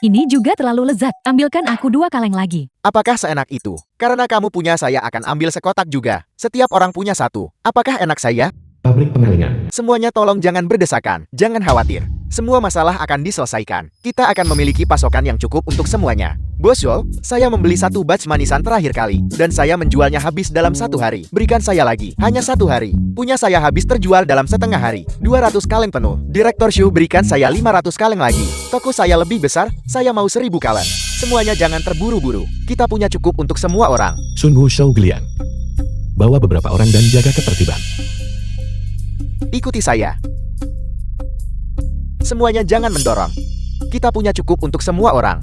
Ini juga terlalu lezat. Ambilkan aku 2 kaleng lagi. Apakah seenak itu? Karena kamu punya, saya akan ambil sekotak juga. Setiap orang punya 1. Apakah enak saya? Pabrik pengalengan. Semuanya tolong jangan berdesakan. Jangan khawatir. Semua masalah akan diselesaikan. Kita akan memiliki pasokan yang cukup untuk semuanya. Bos Joel, saya membeli 1 batch manisan terakhir kali. Dan saya menjualnya habis dalam 1 hari. Berikan saya lagi. Hanya 1 hari. Punya saya habis terjual dalam setengah hari. 200 kaleng penuh. Direktur Shu, berikan saya 500 kaleng lagi. Toko saya lebih besar, saya mau 1000 kaleng. Semuanya jangan terburu-buru. Kita punya cukup untuk semua orang. Sun Wu Shou Gliang. Bawa beberapa orang dan jaga ketertiban. Ikuti saya. Semuanya jangan mendorong. Kita punya cukup untuk semua orang.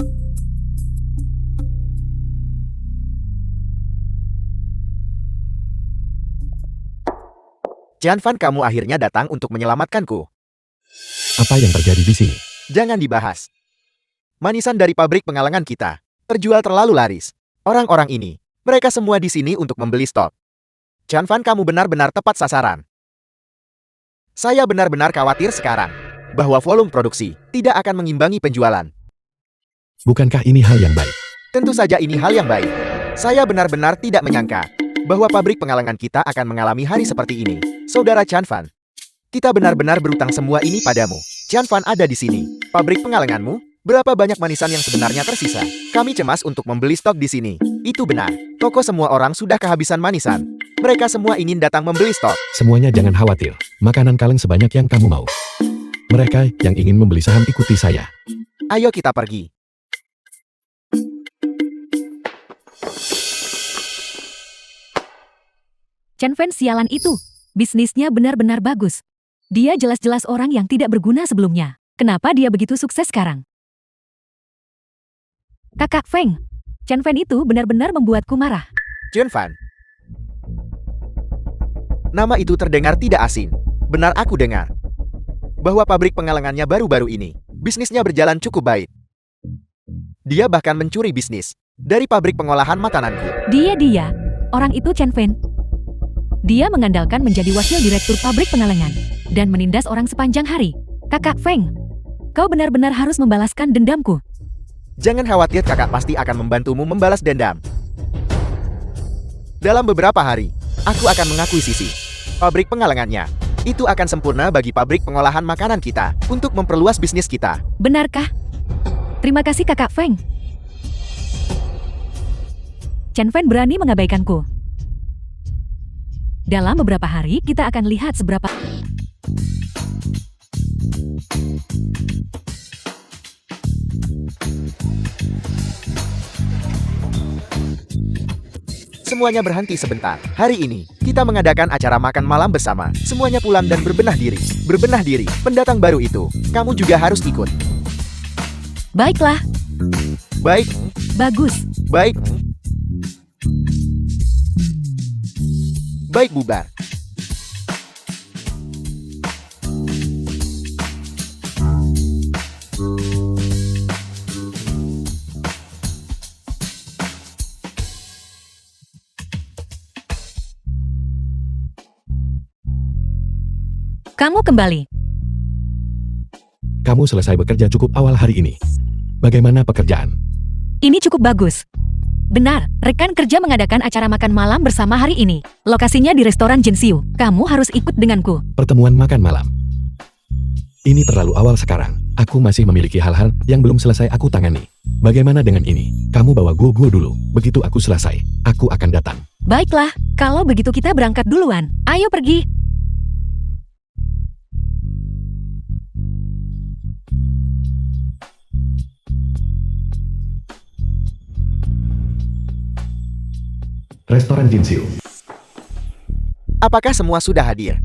Jianfan, kamu akhirnya datang untuk menyelamatkanku. Apa yang terjadi di sini? Jangan dibahas. Manisan dari pabrik pengalengan kita terjual terlalu laris. Orang-orang ini, mereka semua di sini untuk membeli stok. Jianfan, kamu benar-benar tepat sasaran. Saya benar-benar khawatir sekarang bahwa volume produksi tidak akan mengimbangi penjualan. Bukankah ini hal yang baik? Tentu saja ini hal yang baik. Saya benar-benar tidak menyangka bahwa pabrik pengalengan kita akan mengalami hari seperti ini. Saudara Jianfan, kita benar-benar berutang semua ini padamu. Jianfan ada di sini. Pabrik pengalenganmu, berapa banyak manisan yang sebenarnya tersisa? Kami cemas untuk membeli stok di sini. Itu benar. Toko semua orang sudah kehabisan manisan. Mereka semua ingin datang membeli stok. Semuanya jangan khawatir. Makanan kaleng sebanyak yang kamu mau. Mereka yang ingin membeli saham ikuti saya. Ayo kita pergi. Chen Fen sialan itu. Bisnisnya benar-benar bagus. Dia jelas-jelas orang yang tidak berguna sebelumnya. Kenapa dia begitu sukses sekarang? Kakak Feng, Chen Fen itu benar-benar membuatku marah. Jianfan. Nama itu terdengar tidak asing. Benar, aku dengar bahwa pabrik pengalengannya baru-baru ini bisnisnya berjalan cukup baik. Dia bahkan mencuri bisnis dari pabrik pengolahan makananku. Dia, orang itu Chen Fen. Dia mengandalkan menjadi wakil direktur pabrik pengalengan dan menindas orang sepanjang hari. Kakak Feng, kau benar-benar harus membalaskan dendamku. Jangan khawatir, kakak pasti akan membantumu membalas dendam. Dalam beberapa hari, aku akan mengakuisisi pabrik pengalengannya. Itu akan sempurna bagi pabrik pengolahan makanan kita untuk memperluas bisnis kita. Benarkah? Terima kasih Kakak Feng. Chen Fen berani mengabaikanku. Dalam beberapa hari, kita akan lihat seberapa... Semuanya berhenti sebentar. Hari ini, kita mengadakan acara makan malam bersama. Semuanya pulang dan berbenah diri. Berbenah diri, pendatang baru itu. Kamu juga harus ikut. Baiklah, Baik, bagus. baik. Baik, bubar. Kamu kembali. Kamu selesai bekerja cukup awal hari ini. Bagaimana pekerjaan? Ini cukup bagus. Benar, rekan kerja mengadakan acara makan malam bersama hari ini. Lokasinya di restoran Jinxiu. Kamu harus ikut denganku. Pertemuan makan malam. Ini terlalu awal sekarang. Aku masih memiliki hal-hal yang belum selesai aku tangani. Bagaimana dengan ini? Kamu bawa gua dulu. Begitu aku selesai, aku akan datang. Baiklah, kalau begitu kita berangkat duluan. Ayo pergi. Restoran Jinxiu. Apakah semua sudah hadir?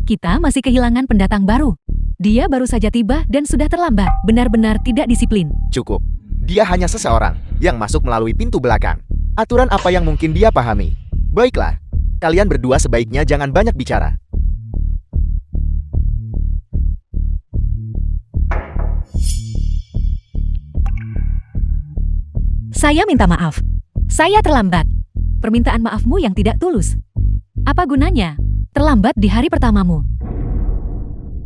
Kita masih kehilangan pendatang baru. Dia baru saja tiba dan sudah terlambat. Benar-benar tidak disiplin. Cukup. Dia hanya seseorang yang masuk melalui pintu belakang. Aturan apa yang mungkin dia pahami? Baiklah, kalian berdua sebaiknya jangan banyak bicara. Saya minta maaf. Saya terlambat. Permintaan maafmu yang tidak tulus. Apa gunanya? Terlambat di hari pertamamu.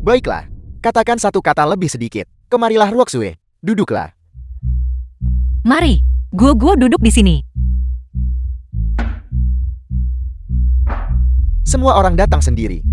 Baiklah, katakan satu kata lebih sedikit. Kemarilah Ruoxue, duduklah. Mari, Guo duduk di sini. Semua orang datang sendiri.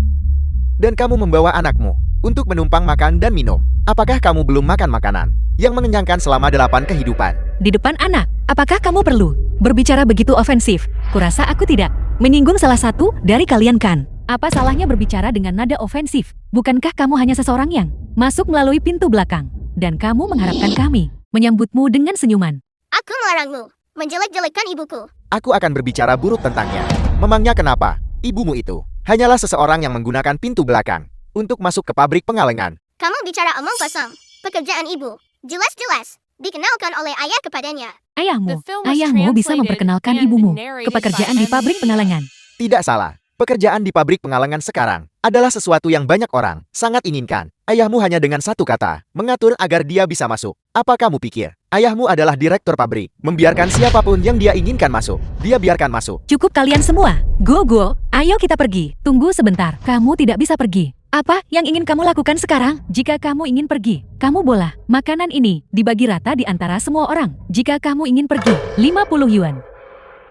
Dan kamu membawa anakmu untuk menumpang makan dan minum. Apakah kamu belum makan makanan yang mengenyangkan selama 8 kehidupan? Di depan anak, apakah kamu perlu berbicara begitu ofensif? Kurasa aku tidak menyinggung salah satu dari kalian kan? Apa salahnya berbicara dengan nada ofensif? Bukankah kamu hanya seseorang yang masuk melalui pintu belakang? Dan kamu mengharapkan kami menyambutmu dengan senyuman. Aku melarangmu menjelek-jelekan ibuku. Aku akan berbicara buruk tentangnya. Memangnya kenapa? Ibumu itu hanyalah seseorang yang menggunakan pintu belakang untuk masuk ke pabrik pengalengan. Kamu bicara omong kosong. Pekerjaan ibu jelas-jelas dikenalkan oleh ayah kepadanya. Ayahmu The film was bisa translated memperkenalkan and ibumu narrated ke pekerjaan by di pabrik M.E. pengalengan. Tidak salah. Pekerjaan di pabrik pengalengan sekarang adalah sesuatu yang banyak orang sangat inginkan. Ayahmu hanya dengan satu kata, mengatur agar dia bisa masuk. Apa kamu pikir? Ayahmu adalah direktur pabrik, membiarkan siapapun yang dia inginkan masuk. Dia biarkan masuk. Cukup kalian semua. Go, ayo kita pergi. Tunggu sebentar, kamu tidak bisa pergi. Apa yang ingin kamu lakukan sekarang? Jika kamu ingin pergi, kamu boleh. Makanan ini dibagi rata di antara semua orang. Jika kamu ingin pergi, 50 yuan.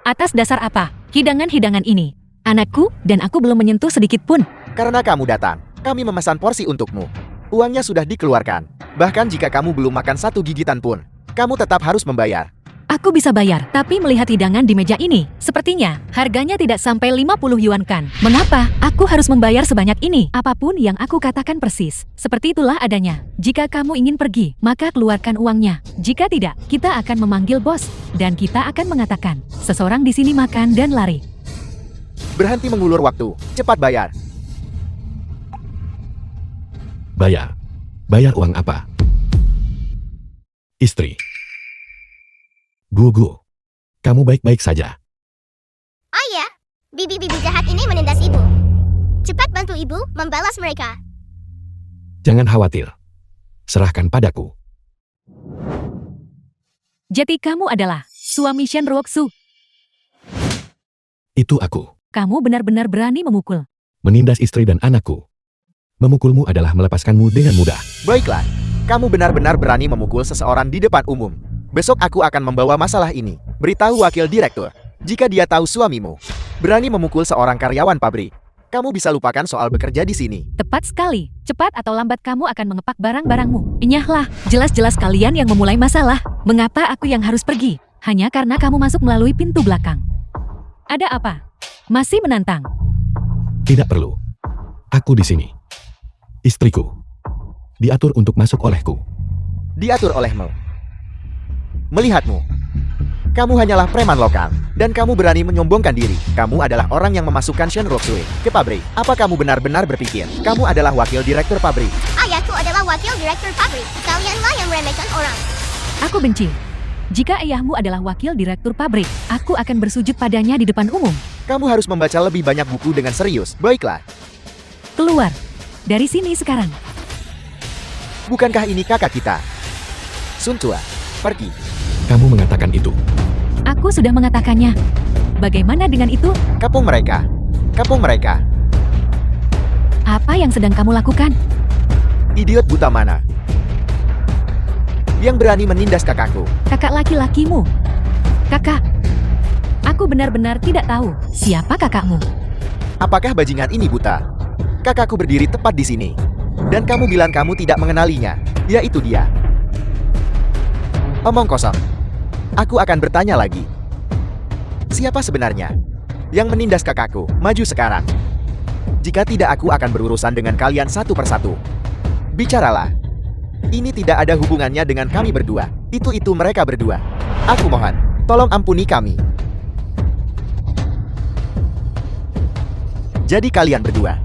Atas dasar apa? Hidangan-hidangan ini. Anakku dan aku belum menyentuh sedikit pun. Karena kamu datang, kami memesan porsi untukmu. Uangnya sudah dikeluarkan. Bahkan jika kamu belum makan satu gigitan pun, kamu tetap harus membayar. Aku bisa bayar, tapi melihat hidangan di meja ini, sepertinya harganya tidak sampai 50 yuan kan. Mengapa aku harus membayar sebanyak ini? Apapun yang aku katakan persis, seperti itulah adanya. Jika kamu ingin pergi, maka keluarkan uangnya. Jika tidak, kita akan memanggil bos, dan kita akan mengatakan, seseorang di sini makan dan lari. Berhenti mengulur waktu. Cepat bayar. Bayar. Bayar uang apa? Istri. Gugu. Kamu baik-baik saja. Ayah, bibi-bibi jahat ini menindas ibu. Cepat bantu ibu membalas mereka. Jangan khawatir. Serahkan padaku. Jadi kamu adalah suami Shen Ruoxu. Itu aku. Kamu benar-benar berani memukul. Menindas istri dan anakku. Memukulmu adalah melepaskanmu dengan mudah. Baiklah, kamu benar-benar berani memukul seseorang di depan umum. Besok aku akan membawa masalah ini. Beritahu wakil direktur. Jika dia tahu suamimu berani memukul seorang karyawan pabrik, kamu bisa lupakan soal bekerja di sini. Tepat sekali. Cepat atau lambat kamu akan mengepak barang-barangmu. Inyahlah, jelas-jelas kalian yang memulai masalah. Mengapa aku yang harus pergi? Hanya karena kamu masuk melalui pintu belakang. Ada apa? Masih menantang? Tidak perlu. Aku di sini. Istriku. Diatur untuk masuk olehku. Diatur olehmu. Melihatmu. Kamu hanyalah preman lokal, dan kamu berani menyombongkan diri. Kamu adalah orang yang memasukkan Shen Ruoxue ke pabrik. Apa kamu benar-benar berpikir kamu adalah wakil direktur pabrik? Ayahku adalah wakil direktur pabrik. Kalianlah yang meremehkan orang. Aku benci. Jika ayahmu adalah wakil direktur pabrik, aku akan bersujud padanya di depan umum. Kamu harus membaca lebih banyak buku dengan serius. Baiklah. Keluar. Dari sini sekarang. Bukankah ini kakak kita? Sun Tua, pergi. Kamu mengatakan itu. Aku sudah mengatakannya. Bagaimana dengan itu? Kapung mereka. Kapung mereka. Apa yang sedang kamu lakukan? Idiot buta mana? Yang berani menindas kakakku. Kakak laki-lakimu. Kakak. Aku benar-benar tidak tahu siapa kakakmu. Apakah bajingan ini buta? Kakakku berdiri tepat di sini. Dan kamu bilang kamu tidak mengenalinya. Yaitu dia. Omong kosong. Aku akan bertanya lagi. Siapa sebenarnya yang menindas kakakku? Maju sekarang. Jika tidak, aku akan berurusan dengan kalian satu persatu. Bicaralah. Ini tidak ada hubungannya dengan kami berdua. Itu mereka berdua. Aku mohon, tolong ampuni kami. Jadi kalian berdua.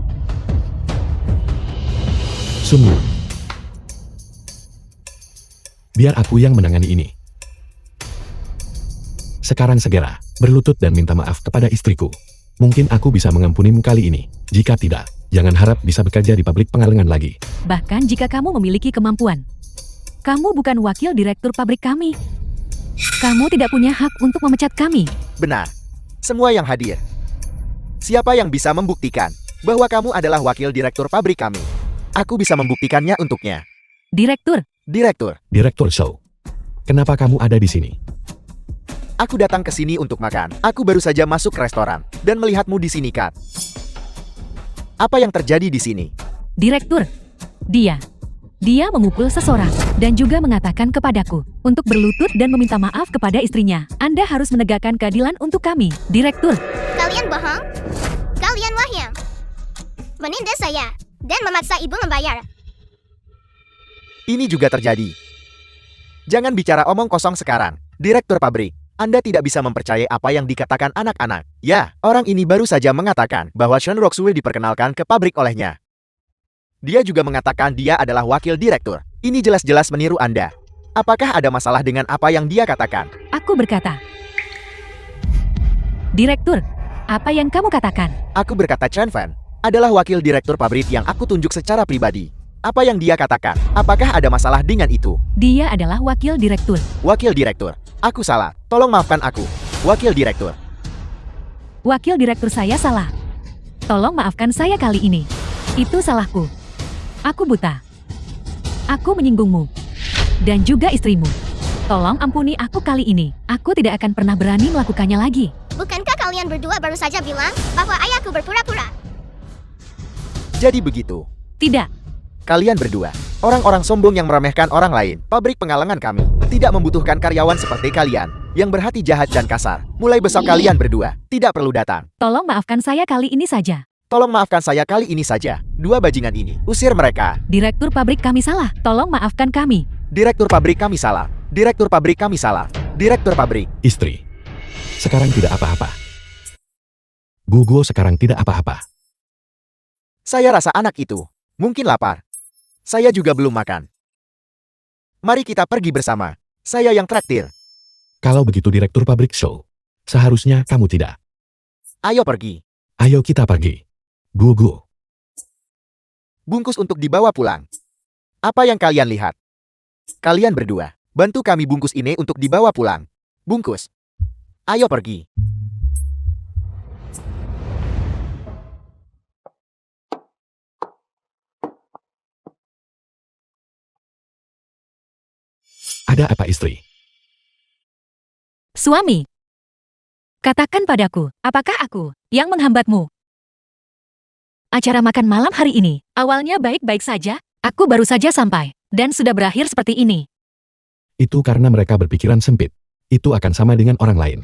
Sungguh. Biar aku yang menangani ini. Sekarang segera, berlutut dan minta maaf kepada istriku. Mungkin aku bisa mengampunimu kali ini. Jika tidak, jangan harap bisa bekerja di pabrik pengalengan lagi. Bahkan jika kamu memiliki kemampuan. Kamu bukan wakil direktur pabrik kami. Kamu tidak punya hak untuk memecat kami. Benar. Semua yang hadir. Siapa yang bisa membuktikan bahwa kamu adalah wakil direktur pabrik kami? Aku bisa membuktikannya untuknya. Direktur, Direktur, Direktur Show. Kenapa kamu ada di sini? aku datang ke sini untuk makan. Aku baru saja masuk ke restoran dan melihatmu di sini, Kat. Apa yang terjadi di sini? direktur. Dia memukul seseorang dan juga mengatakan kepadaku untuk berlutut dan meminta maaf kepada istrinya. Anda harus menegakkan keadilan untuk kami, direktur. Kalian bohong? Kalianlah yang menindas saya dan memaksa ibu membayar. Ini juga terjadi. Jangan bicara omong kosong sekarang, Direktur pabrik. Anda tidak bisa mempercayai apa yang dikatakan anak-anak. Ya, orang ini baru saja mengatakan bahwa Sean Roxwell diperkenalkan ke pabrik olehnya. Dia juga mengatakan dia adalah wakil direktur. Ini jelas-jelas meniru Anda. Apakah ada masalah dengan apa yang dia katakan? Aku berkata, direktur, apa yang kamu katakan? Aku berkata Chen Fan adalah wakil direktur pabrik yang aku tunjuk secara pribadi. Apa yang dia katakan? Apakah ada masalah dengan itu? Dia adalah wakil direktur. Wakil direktur. Aku salah. Tolong maafkan aku. Wakil direktur. Wakil direktur saya salah. Tolong maafkan saya kali ini. Itu salahku. Aku buta. Aku menyinggungmu. Dan juga istrimu. Tolong ampuni aku kali ini. Aku tidak akan pernah berani melakukannya lagi. Bukankah kalian berdua baru saja bilang bahwa ayahku berpura-pura? Jadi begitu. Tidak. Kalian berdua, orang-orang sombong yang meremehkan orang lain. Pabrik pengalengan kami tidak membutuhkan karyawan seperti kalian yang berhati jahat dan kasar. Mulai besok kalian berdua tidak perlu datang. Tolong maafkan saya kali ini saja. Tolong maafkan saya kali ini saja. Dua bajingan ini, usir mereka. Direktur pabrik kami salah. Tolong maafkan kami. Direktur pabrik kami salah. Direktur pabrik kami salah. Direktur pabrik. Istri. Sekarang tidak apa-apa. Gugu sekarang tidak apa-apa. Saya rasa anak itu mungkin lapar. Saya juga belum makan. Mari kita pergi bersama. Saya yang traktir. Kalau begitu direktur pabrik show, seharusnya kamu tidak. Ayo pergi. Ayo kita pergi. Gugu. Bungkus untuk dibawa pulang. Apa yang kalian lihat? Kalian berdua, bantu kami bungkus ini untuk dibawa pulang. Bungkus. Ayo pergi. Ada apa istri? Suami. Katakan padaku, apakah aku yang menghambatmu? Acara makan malam hari ini, awalnya baik-baik saja, aku baru saja sampai, dan sudah berakhir seperti ini. Itu karena mereka berpikiran sempit. Itu akan sama dengan orang lain.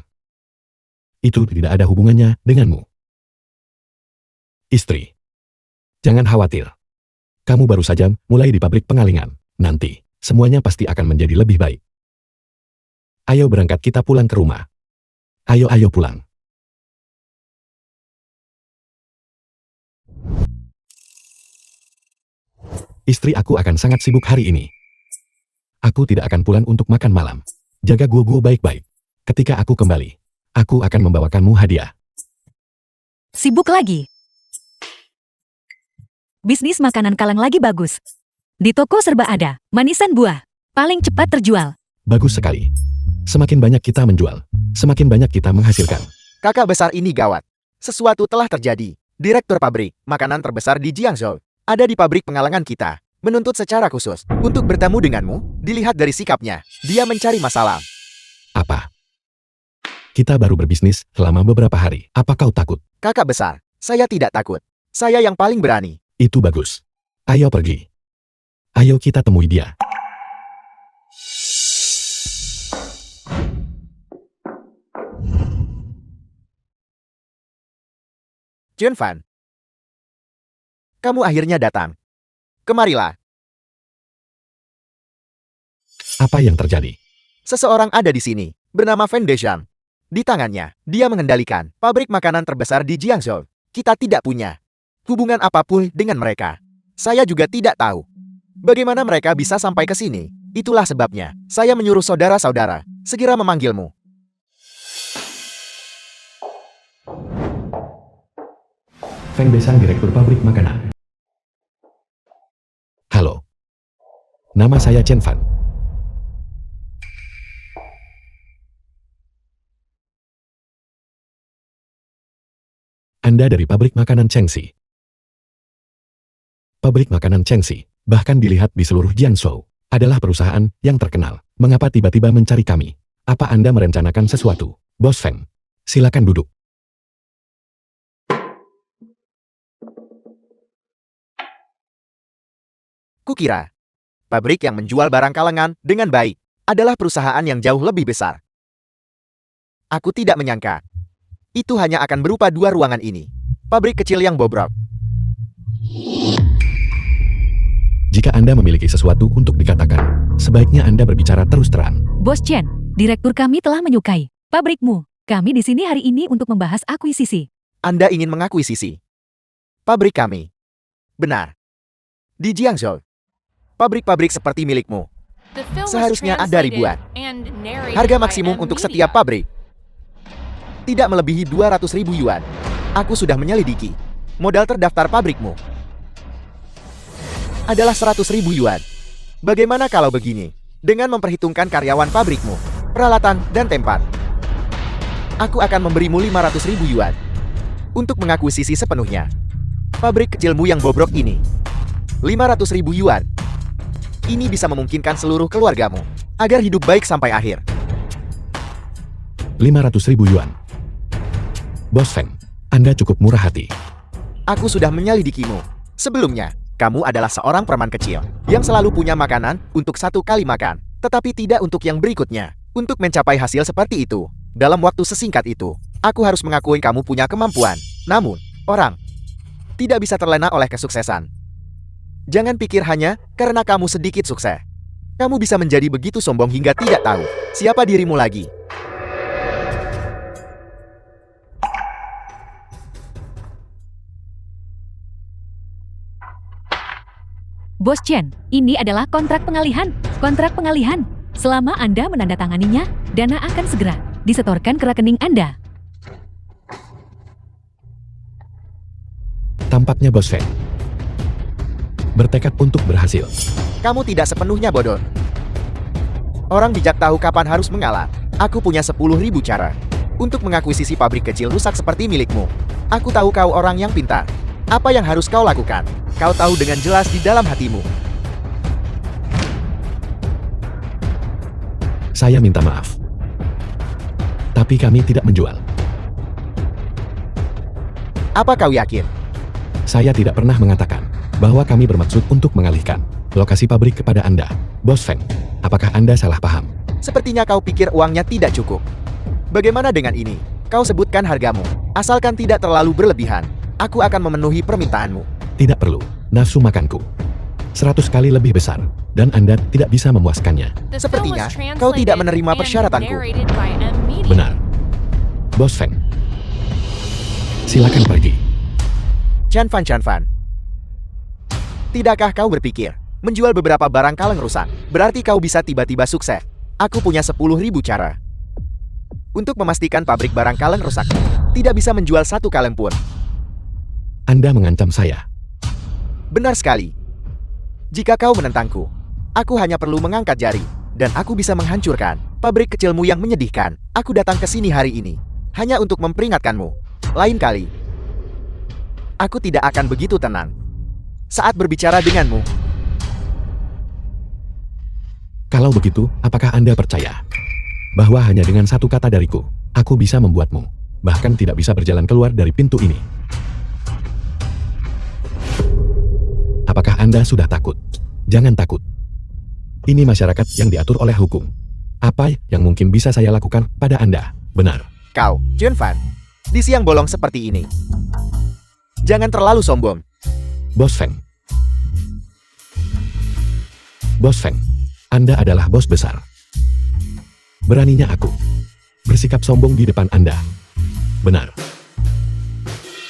Itu tidak ada hubungannya denganmu. Istri. Jangan khawatir. Kamu baru saja mulai di pabrik pengalingan. Nanti, semuanya pasti akan menjadi lebih baik. Ayo berangkat kita pulang ke rumah. Ayo pulang. Istri aku akan sangat sibuk hari ini. Aku tidak akan pulang untuk makan malam. Jaga Gugu baik-baik. Ketika aku kembali, aku akan membawakanmu hadiah. Sibuk lagi. Bisnis makanan Kaleng lagi bagus. Di toko serba ada, manisan buah. Paling cepat terjual. Bagus sekali. Semakin banyak kita menjual, semakin banyak kita menghasilkan. Kakak besar ini gawat. Sesuatu telah terjadi. Direktur pabrik makanan terbesar di Jiangzhou ada di pabrik pengalengan kita. Menuntut secara khusus untuk bertemu denganmu. Dilihat dari sikapnya, dia mencari masalah. Apa? Kita baru berbisnis selama beberapa hari. Apa kau takut? Kakak besar, saya tidak takut. Saya yang paling berani. Itu bagus. Ayo pergi. Ayo kita temui dia. Chen Fan, kamu akhirnya datang. Kemarilah. Apa yang terjadi? Seseorang ada di sini, bernama Fan Dejiang. Di tangannya, dia mengendalikan pabrik makanan terbesar di Jiangzhou. Kita tidak punya hubungan apapun dengan mereka. Saya juga tidak tahu bagaimana mereka bisa sampai ke sini. Itulah sebabnya saya menyuruh saudara-saudara segera memanggilmu. Feng Besang, Direktur Pabrik Makanan. Halo. Nama saya Chen Fan. Anda dari pabrik makanan Chengxi. Pabrik makanan Chengxi, bahkan dilihat di seluruh Jiangsu, adalah perusahaan yang terkenal. Mengapa tiba-tiba mencari kami? Apa Anda merencanakan sesuatu? Bos Feng, silakan duduk. Kukira, pabrik yang menjual barang kalangan dengan baik adalah perusahaan yang jauh lebih besar. Aku tidak menyangka itu hanya akan berupa 2 ruangan ini. Pabrik kecil yang bobrok. Jika Anda memiliki sesuatu untuk dikatakan, sebaiknya Anda berbicara terus terang. Bos Chen, direktur kami telah menyukai pabrikmu. Kami di sini hari ini untuk membahas akuisisi. Anda ingin mengakuisisi pabrik kami? Benar. Di Jiangsu, pabrik-pabrik seperti milikmu The film was seharusnya ada translated ribuan. and narrated Harga by maksimum M untuk Media. setiap pabrik tidak melebihi 200.000 yuan. Aku sudah menyelidiki. Modal terdaftar pabrikmu adalah 100.000 yuan. Bagaimana kalau begini? Dengan memperhitungkan karyawan pabrikmu, peralatan, dan tempat, aku akan memberimu 500.000 yuan untuk mengakuisisi sepenuhnya pabrik kecilmu yang bobrok ini. 500.000 yuan. Ini bisa memungkinkan seluruh keluargamu agar hidup baik sampai akhir. 500.000 yuan. Bos Feng, Anda cukup murah hati. Aku sudah menyelidikimu. Sebelumnya, kamu adalah seorang preman kecil yang selalu punya makanan untuk 1 kali makan, tetapi tidak untuk yang berikutnya. Untuk mencapai hasil seperti itu, dalam waktu sesingkat itu, aku harus mengakui kamu punya kemampuan. Namun, orang tidak bisa terlena oleh kesuksesan. Jangan pikir hanya karena kamu sedikit sukses, kamu bisa menjadi begitu sombong hingga tidak tahu siapa dirimu lagi. Bos Chen, ini adalah kontrak pengalihan. Kontrak pengalihan. Selama Anda menandatanganinya, dana akan segera disetorkan ke rekening Anda. Tampaknya Bos Feng bertekad untuk berhasil. Kamu tidak sepenuhnya bodoh. Orang bijak tahu kapan harus mengalah. Aku punya 10.000 cara untuk mengakuisisi pabrik kecil rusak seperti milikmu. Aku tahu kau orang yang pintar. Apa yang harus kau lakukan? Kau tahu dengan jelas di dalam hatimu. Saya minta maaf. Tapi kami tidak menjual. Apa kau yakin? Saya tidak pernah mengatakan bahwa kami bermaksud untuk mengalihkan lokasi pabrik kepada Anda. Bos Feng, apakah Anda salah paham? Sepertinya kau pikir uangnya tidak cukup. Bagaimana dengan ini? Kau sebutkan hargamu. Asalkan tidak terlalu berlebihan, aku akan memenuhi permintaanmu. Tidak perlu. Nafsu makanku 100 kali lebih besar, dan Anda tidak bisa memuaskannya. The film Sepertinya was kau tidak translated menerima and persyaratanku. narrated by M Media. Benar. Bos Feng, silakan pergi. Chen Fan. Tidakkah kau berpikir, menjual beberapa barang kaleng rusak, berarti kau bisa tiba-tiba sukses? Aku punya 10.000 cara untuk memastikan pabrik barang kaleng rusak tidak bisa menjual 1 kaleng pun. Anda mengancam saya. Benar sekali. Jika kau menentangku, aku hanya perlu mengangkat jari, dan aku bisa menghancurkan pabrik kecilmu yang menyedihkan. Aku datang ke sini hari ini hanya untuk memperingatkanmu. Lain kali, aku tidak akan begitu tenang saat berbicara denganmu. Kalau begitu, apakah Anda percaya bahwa hanya dengan 1 kata dariku, aku bisa membuatmu bahkan tidak bisa berjalan keluar dari pintu ini? Apakah Anda sudah takut? Jangan takut. Ini masyarakat yang diatur oleh hukum. Apa yang mungkin bisa saya lakukan pada Anda? Benar. Kau, Chen Fan, di siang bolong seperti ini, jangan terlalu sombong. Bos Feng. Bos Feng, Anda adalah bos besar. Beraninya aku bersikap sombong di depan Anda. Benar.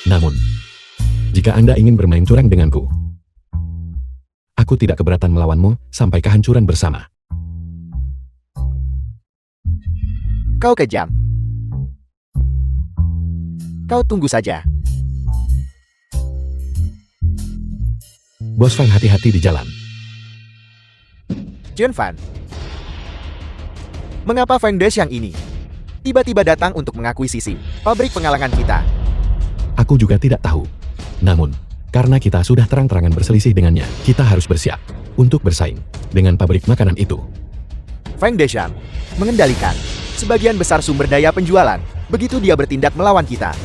Namun, Jika Anda ingin bermain curang denganku, aku tidak keberatan melawanmu sampai kehancuran bersama. Kau kejam. Kau tunggu saja. Bos Fang, hati-hati di jalan. Junfan. Mengapa Feng Dexiang ini tiba-tiba datang untuk mengakuisisi pabrik pengalangan kita? Aku juga tidak tahu. Namun, karena kita sudah terang-terangan berselisih dengannya, kita harus bersiap untuk bersaing dengan pabrik makanan itu. Feng Dexiang mengendalikan sebagian besar sumber daya penjualan. Begitu dia bertindak melawan kita,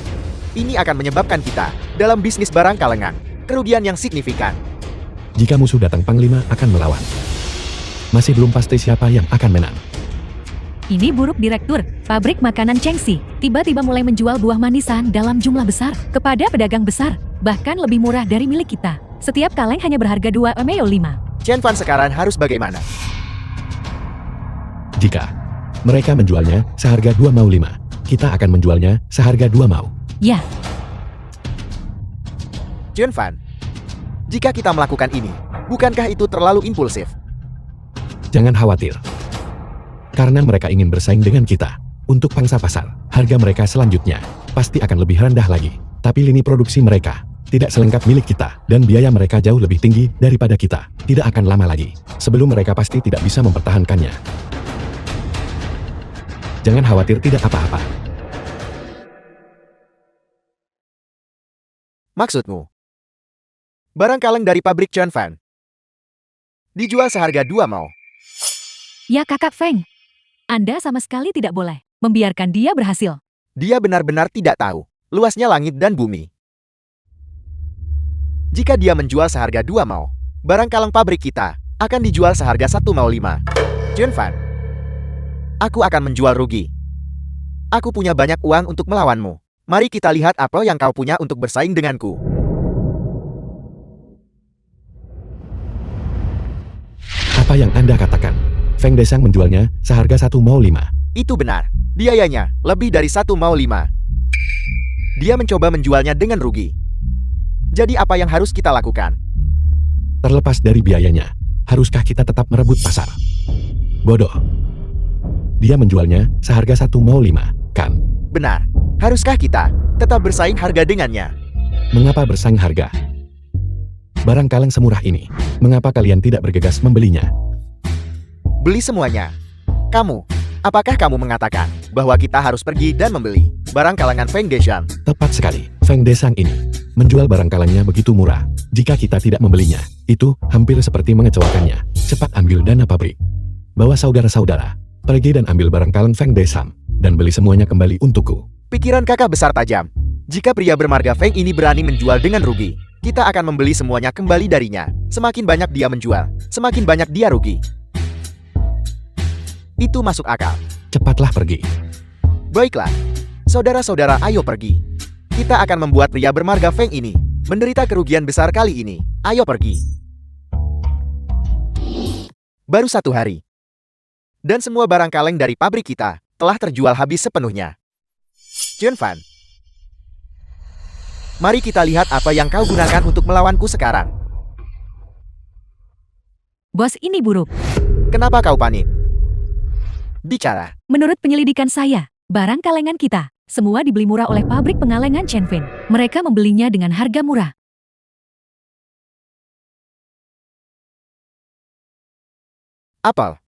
ini akan menyebabkan kita dalam bisnis barang kalengan kerugian yang signifikan. Jika musuh datang, Panglima akan melawan. Masih belum pasti siapa yang akan menang. Ini buruk Direktur. Pabrik makanan Chengxi tiba-tiba mulai menjual buah manisan dalam jumlah besar kepada pedagang besar, bahkan lebih murah dari milik kita. Setiap kaleng hanya berharga 2 Meo 5. Chen Fan sekarang harus bagaimana? Jika mereka menjualnya seharga 2 Mao 5, kita akan menjualnya seharga 2 Mao. Ya, Chen Fan, jika kita melakukan ini, bukankah itu terlalu impulsif? Jangan khawatir. Karena mereka ingin bersaing dengan kita. Untuk pangsa pasar, harga mereka selanjutnya pasti akan lebih rendah lagi. Tapi lini produksi mereka tidak selengkap milik kita, dan biaya mereka jauh lebih tinggi daripada kita. Tidak akan lama lagi sebelum mereka pasti tidak bisa mempertahankannya. Jangan khawatir, tidak apa-apa. Maksudmu? Barang kaleng dari pabrik Chen Fan dijual seharga 2 Mao. ya Kakak Feng. Anda sama sekali tidak boleh membiarkan dia berhasil. Dia benar-benar tidak tahu luasnya langit dan bumi. Jika dia menjual seharga 2 Mao, barang kaleng pabrik kita akan dijual seharga 1 Mao 5. Chen Fan, aku akan menjual rugi. Aku punya banyak uang untuk melawanmu. Mari kita lihat apa yang kau punya untuk bersaing denganku. Apa yang Anda katakan? Feng Dexiang menjualnya seharga 1 Mao 5. Itu benar. Biayanya lebih dari 1 Mao 5. Dia mencoba menjualnya dengan rugi. Jadi apa yang harus kita lakukan? Terlepas dari biayanya, haruskah kita tetap merebut pasar? Bodoh. Dia menjualnya seharga 1 Mao 5, kan? Benar. Haruskah kita tetap bersaing harga dengannya? Mengapa bersaing harga? Barang kaleng semurah ini, mengapa kalian tidak bergegas membelinya? Beli semuanya. Kamu, apakah kamu mengatakan bahwa kita harus pergi dan membeli barang kalangan Feng Dexiang? Tepat sekali, Feng Dexiang ini menjual barang kalengnya begitu murah. Jika kita tidak membelinya, itu hampir seperti mengecewakannya. Cepat ambil dana pabrik. Bawa saudara-saudara, pergi dan ambil barang kaleng Feng Dexiang, dan beli semuanya kembali untukku. Pikiran kakak besar tajam. Jika pria bermarga Feng ini berani menjual dengan rugi, kita akan membeli semuanya kembali darinya. Semakin banyak dia menjual, semakin banyak dia rugi. Itu masuk akal. Cepatlah pergi. Baiklah, saudara-saudara, ayo pergi. Kita akan membuat pria bermarga Feng ini menderita kerugian besar kali ini. Ayo pergi. Baru 1 hari, dan semua barang kaleng dari pabrik kita telah terjual habis sepenuhnya. Chen Fan, mari kita lihat apa yang kau gunakan untuk melawanku sekarang. Bos, ini buruk. Kenapa kau panik? Bicara. Menurut penyelidikan saya, barang kalengan kita semua dibeli murah oleh pabrik pengalengan Chenfen. Mereka membelinya dengan harga murah. Apel.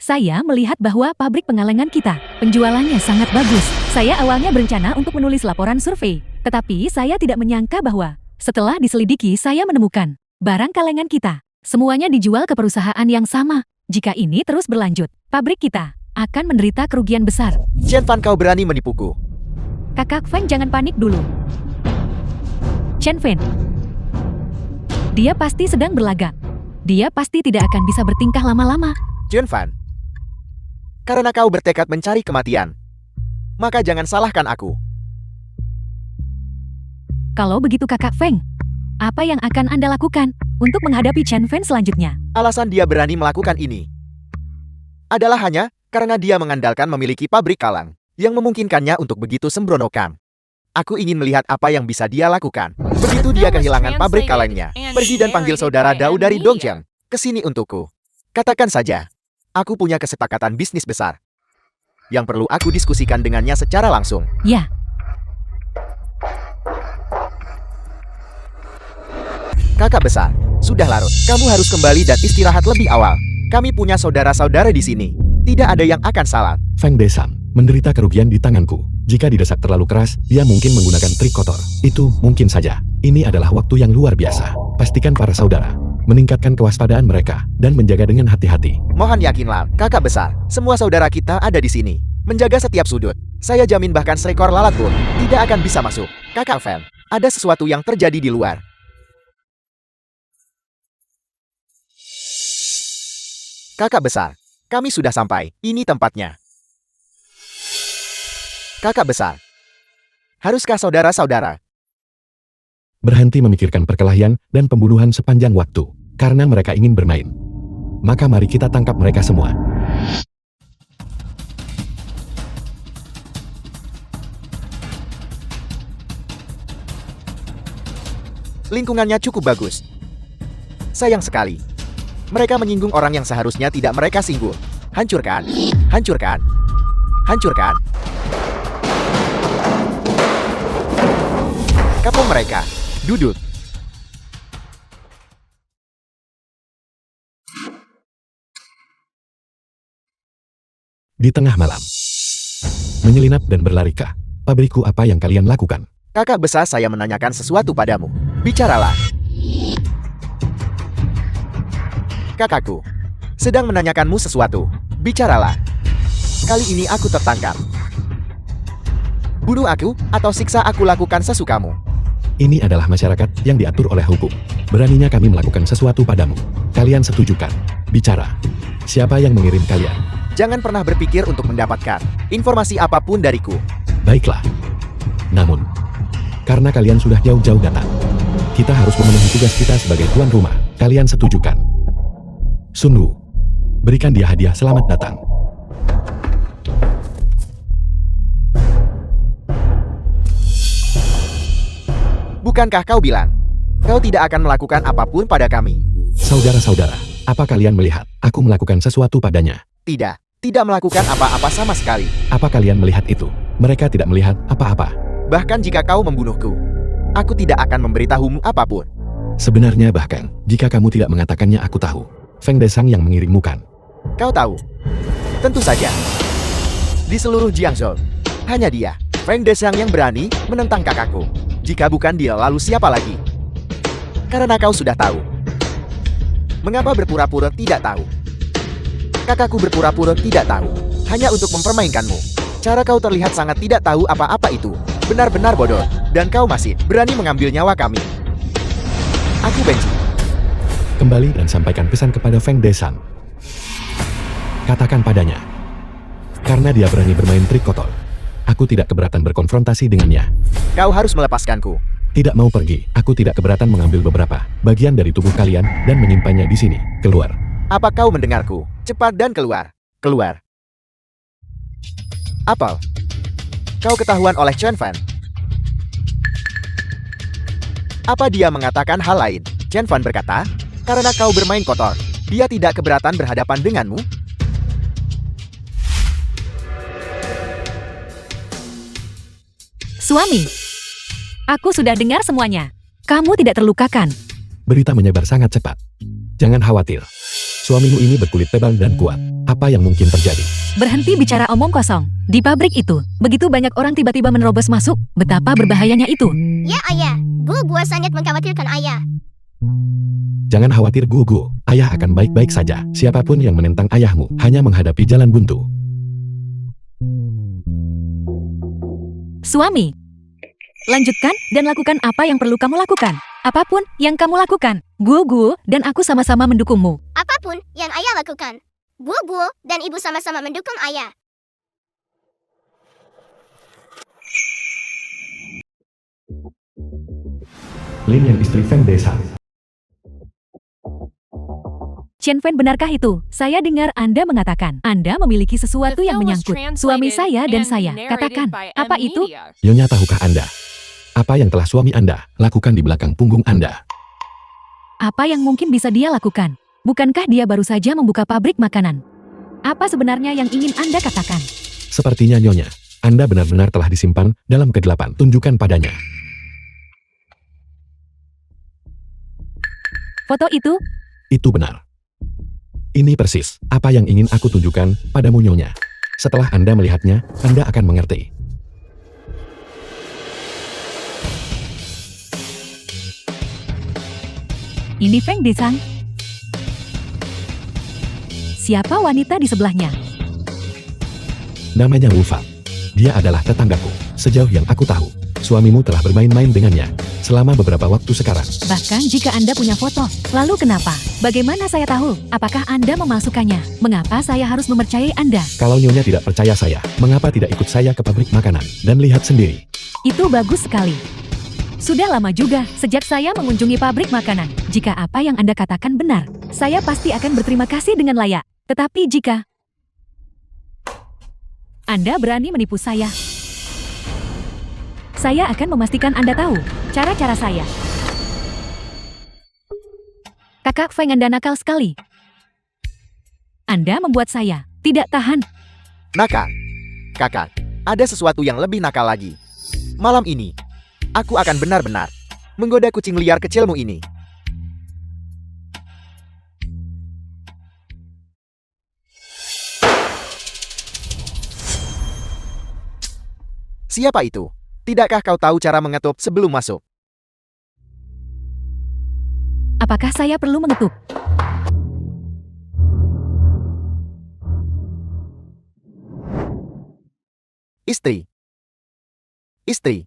Saya melihat bahwa pabrik pengalengan kita penjualannya sangat bagus. Saya awalnya berencana untuk menulis laporan survei, tetapi saya tidak menyangka bahwa setelah diselidiki saya menemukan barang kalengan kita semuanya dijual ke perusahaan yang sama. Jika ini terus berlanjut, pabrik kita akan menderita kerugian besar. Chen Fan, kau berani menipuku. Kakak Feng, jangan panik dulu. Chen Fen, dia pasti sedang berlagak. Dia pasti tidak akan bisa bertingkah lama-lama. Chen Fan, karena kau bertekad mencari kematian, maka jangan salahkan aku. Kalau begitu Kakak Feng, apa yang akan Anda lakukan untuk menghadapi Chen Fen selanjutnya? Alasan dia berani melakukan ini adalah hanya karena dia mengandalkan memiliki pabrik kalang yang memungkinkannya untuk begitu sembronokan. Aku ingin melihat apa yang bisa dia lakukan. Begitu dia kehilangan pabrik kalengnya, pergi dan panggil saudara Dao dari Dongjiang ke sini untukku. Katakan saja, aku punya kesepakatan bisnis besar yang perlu aku diskusikan dengannya secara langsung. Ya, Kakak besar, sudah larut. Kamu harus kembali dan istirahat lebih awal. Kami punya saudara-saudara di sini. Tidak ada yang akan salah. Feng Desan menderita kerugian di tanganku. Jika didesak terlalu keras, dia mungkin menggunakan trik kotor. Itu mungkin saja. Ini adalah waktu yang luar biasa. Pastikan para saudara meningkatkan kewaspadaan mereka dan menjaga dengan hati-hati. Mohon yakinlah, kakak besar, semua saudara kita ada di sini. Menjaga setiap sudut. Saya jamin bahkan seekor lalat pun tidak akan bisa masuk. Kakak Fan, ada sesuatu yang terjadi di luar. Kakak besar, kami sudah sampai. Ini tempatnya. Kakak besar, haruskah saudara-saudara Berhenti memikirkan perkelahian dan pembunuhan sepanjang waktu, karena mereka ingin bermain. Maka mari kita tangkap mereka semua. lingkungannya cukup bagus? Sayang sekali. Mereka menyinggung orang yang seharusnya tidak mereka singgung. Hancurkan, hancurkan, hancurkan. Kapok mereka. Duduk. Di tengah malam, menyelinap dan berlarikah? Pabrikku, apa yang kalian lakukan? Kakak besar, saya menanyakan sesuatu padamu. Bicaralah. Kakakku sedang menanyakanmu sesuatu. Bicaralah. Kali ini aku tertangkap. Bunuh aku, atau siksa aku lakukan sesukamu. Ini adalah masyarakat yang diatur oleh hukum. Beraninya kami melakukan sesuatu padamu. Kalian setujukan? Bicara. Siapa yang mengirim kalian? Jangan pernah berpikir untuk mendapatkan informasi apapun dariku. Baiklah. Namun, karena kalian sudah jauh-jauh datang, kita harus memenuhi tugas kita sebagai tuan rumah. Kalian setujukan? Sunru, berikan dia hadiah selamat datang. Bukankah kau bilang, kau tidak akan melakukan apapun pada kami? Saudara-saudara, apa kalian melihat aku melakukan sesuatu padanya? Tidak melakukan apa-apa sama sekali. Apa kalian melihat itu? Mereka tidak melihat apa-apa. Bahkan jika kau membunuhku, aku tidak akan memberitahumu apapun. Sebenarnya bahkan, jika kamu tidak mengatakannya aku tahu. Feng Desang yang mengirimmu kan? Kau tahu? Tentu saja. Di seluruh Jiangzhou, hanya dia, Feng Desang yang berani menentang kakakku. Jika bukan dia, lalu siapa lagi? Karena kau sudah tahu. Mengapa berpura-pura tidak tahu? Kakakku berpura-pura tidak tahu, hanya untuk mempermainkanmu. Cara kau terlihat sangat tidak tahu apa-apa itu. Benar-benar bodoh, dan kau masih berani mengambil nyawa kami. Aku benci. Kembali dan sampaikan pesan kepada Feng Desang. Katakan padanya, karena dia berani bermain trik kotor, aku tidak keberatan berkonfrontasi dengannya. Kau harus melepaskanku. Tidak mau pergi, aku tidak keberatan mengambil beberapa bagian dari tubuh kalian dan menyimpannya di sini. Keluar. Apa kau mendengarku? Cepat dan keluar. Keluar. Apel. Kau ketahuan oleh Chen Fan. Apa dia mengatakan hal lain? Chen Fan berkata, karena kau bermain kotor, dia tidak keberatan berhadapan denganmu. suami. Aku sudah dengar semuanya. Kamu tidak terlukakan. Berita menyebar sangat cepat. Jangan khawatir. Suamimu ini berkulit tebal dan kuat. Apa yang mungkin terjadi? Berhenti bicara omong kosong. Di pabrik itu, begitu banyak orang tiba-tiba menerobos masuk. Betapa berbahayanya itu. Ya ayah, gua sangat mengkhawatirkan ayah. Jangan khawatir Gugu. Ayah akan baik-baik saja. Siapapun yang menentang ayahmu hanya menghadapi jalan buntu. Suami, lanjutkan dan lakukan apa yang perlu kamu lakukan. Apapun yang kamu lakukan, Gugu dan aku sama-sama mendukungmu. Apapun yang ayah lakukan, Gua dan ibu sama-sama mendukung ayah. Lin yang istri Feng Desang. Chen Fen, benarkah itu? Saya dengar Anda mengatakan Anda memiliki The sesuatu yang film was menyangkut suami translated saya dan and saya. narrated Katakan, by apa M itu? Media. Nyonya, tahukah Anda? Apa yang telah suami Anda lakukan di belakang punggung Anda? Apa yang mungkin bisa dia lakukan? Bukankah dia baru saja membuka pabrik makanan? Apa sebenarnya yang ingin Anda katakan? Sepertinya Nyonya, Anda benar-benar telah disimpan dalam kegelapan. Tunjukkan padanya. Foto itu? Itu benar. Ini persis apa yang ingin aku tunjukkan padamu Nyonya. Setelah Anda melihatnya, Anda akan mengerti. Ini Feng Desang. Siapa wanita di sebelahnya? Namanya Wu Fang. Dia adalah tetanggaku. Sejauh yang aku tahu, suamimu telah bermain-main dengannya selama beberapa waktu sekarang. Bahkan jika Anda punya foto, lalu kenapa? Bagaimana saya tahu? Apakah Anda memalsukannya? Mengapa saya harus mempercayai Anda? Kalau Nyonya tidak percaya saya, mengapa tidak ikut saya ke pabrik makanan dan lihat sendiri? Itu bagus sekali. Sudah lama juga sejak saya mengunjungi pabrik makanan. Jika apa yang Anda katakan benar, saya pasti akan berterima kasih dengan layak. Tetapi jika Anda berani menipu saya akan memastikan Anda tahu cara-cara saya. Kakak Feng, Anda nakal sekali. Anda membuat saya tidak tahan. Nakal. Kakak, ada sesuatu yang lebih nakal lagi. Malam ini, aku akan benar-benar menggoda kucing liar kecilmu ini. Siapa itu? Tidakkah kau tahu cara mengetuk sebelum masuk? Apakah saya perlu mengetuk? Istri. Istri.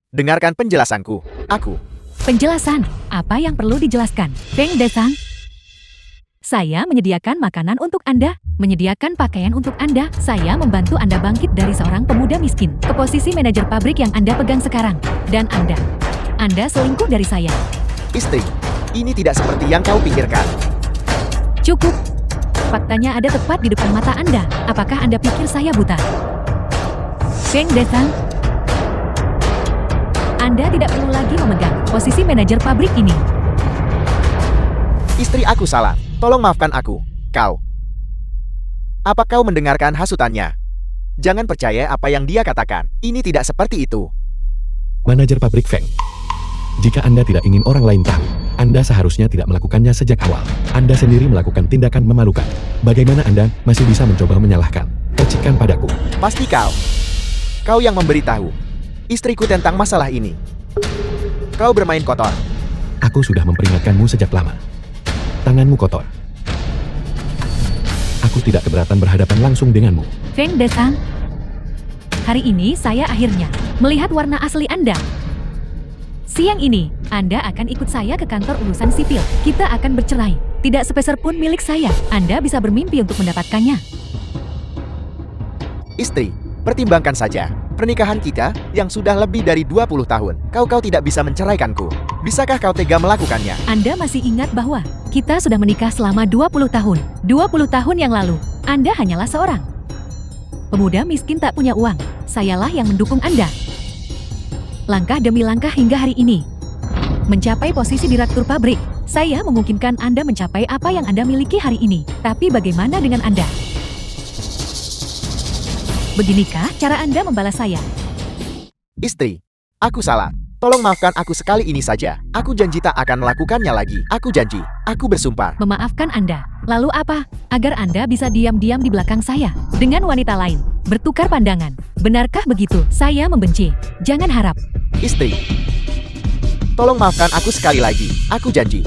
Dengarkan penjelasanku. Aku. Penjelasan, apa yang perlu dijelaskan? Feng Desang, saya menyediakan makanan untuk Anda, menyediakan pakaian untuk Anda. Saya membantu Anda bangkit dari seorang pemuda miskin ke posisi manajer pabrik yang Anda pegang sekarang. Dan Anda selingkuh dari saya. Istri, ini tidak seperti yang kau pikirkan. Cukup. Faktanya ada tepat di depan mata Anda. Apakah Anda pikir saya buta? Feng Desang, Anda tidak perlu lagi memegang posisi manajer pabrik ini. Istri aku salah. Tolong maafkan aku. Kau. Apa kau mendengarkan hasutannya? Jangan percaya apa yang dia katakan. Ini tidak seperti itu. Manajer pabrik Feng. Jika Anda tidak ingin orang lain tahu, Anda seharusnya tidak melakukannya sejak awal. Anda sendiri melakukan tindakan memalukan. Bagaimana Anda masih bisa mencoba menyalahkan? Percikan padaku. Pasti kau. Kau yang memberitahu istriku tentang masalah ini. Kau bermain kotor. Aku sudah memperingatkanmu sejak lama. Tanganmu kotor. Aku tidak keberatan berhadapan langsung denganmu. Feng Desang, hari ini saya akhirnya melihat warna asli Anda. Siang ini, Anda akan ikut saya ke kantor urusan sipil. Kita akan bercerai. Tidak sepeser pun milik saya. Anda bisa bermimpi untuk mendapatkannya. Istri, pertimbangkan saja. Pernikahan kita yang sudah lebih dari 20 tahun. Kau tidak bisa menceraikanku. Bisakah kau tega melakukannya? Anda masih ingat bahwa kita sudah menikah selama 20 tahun. 20 tahun yang lalu, Anda hanyalah seorang pemuda miskin tak punya uang. Sayalah yang mendukung Anda. Langkah demi langkah hingga hari ini. Mencapai posisi direktur pabrik, saya memungkinkan Anda mencapai apa yang Anda miliki hari ini. Tapi bagaimana dengan Anda? Beginikah cara Anda membalas saya? Istri, aku salah. Tolong maafkan aku sekali ini saja. Aku janji tak akan melakukannya lagi. Aku janji. Aku bersumpah. Memaafkan Anda. Lalu apa? Agar Anda bisa diam-diam di belakang saya dengan wanita lain. Bertukar pandangan. Benarkah begitu? Saya membenci. Jangan harap. Istri, tolong maafkan aku sekali lagi. Aku janji.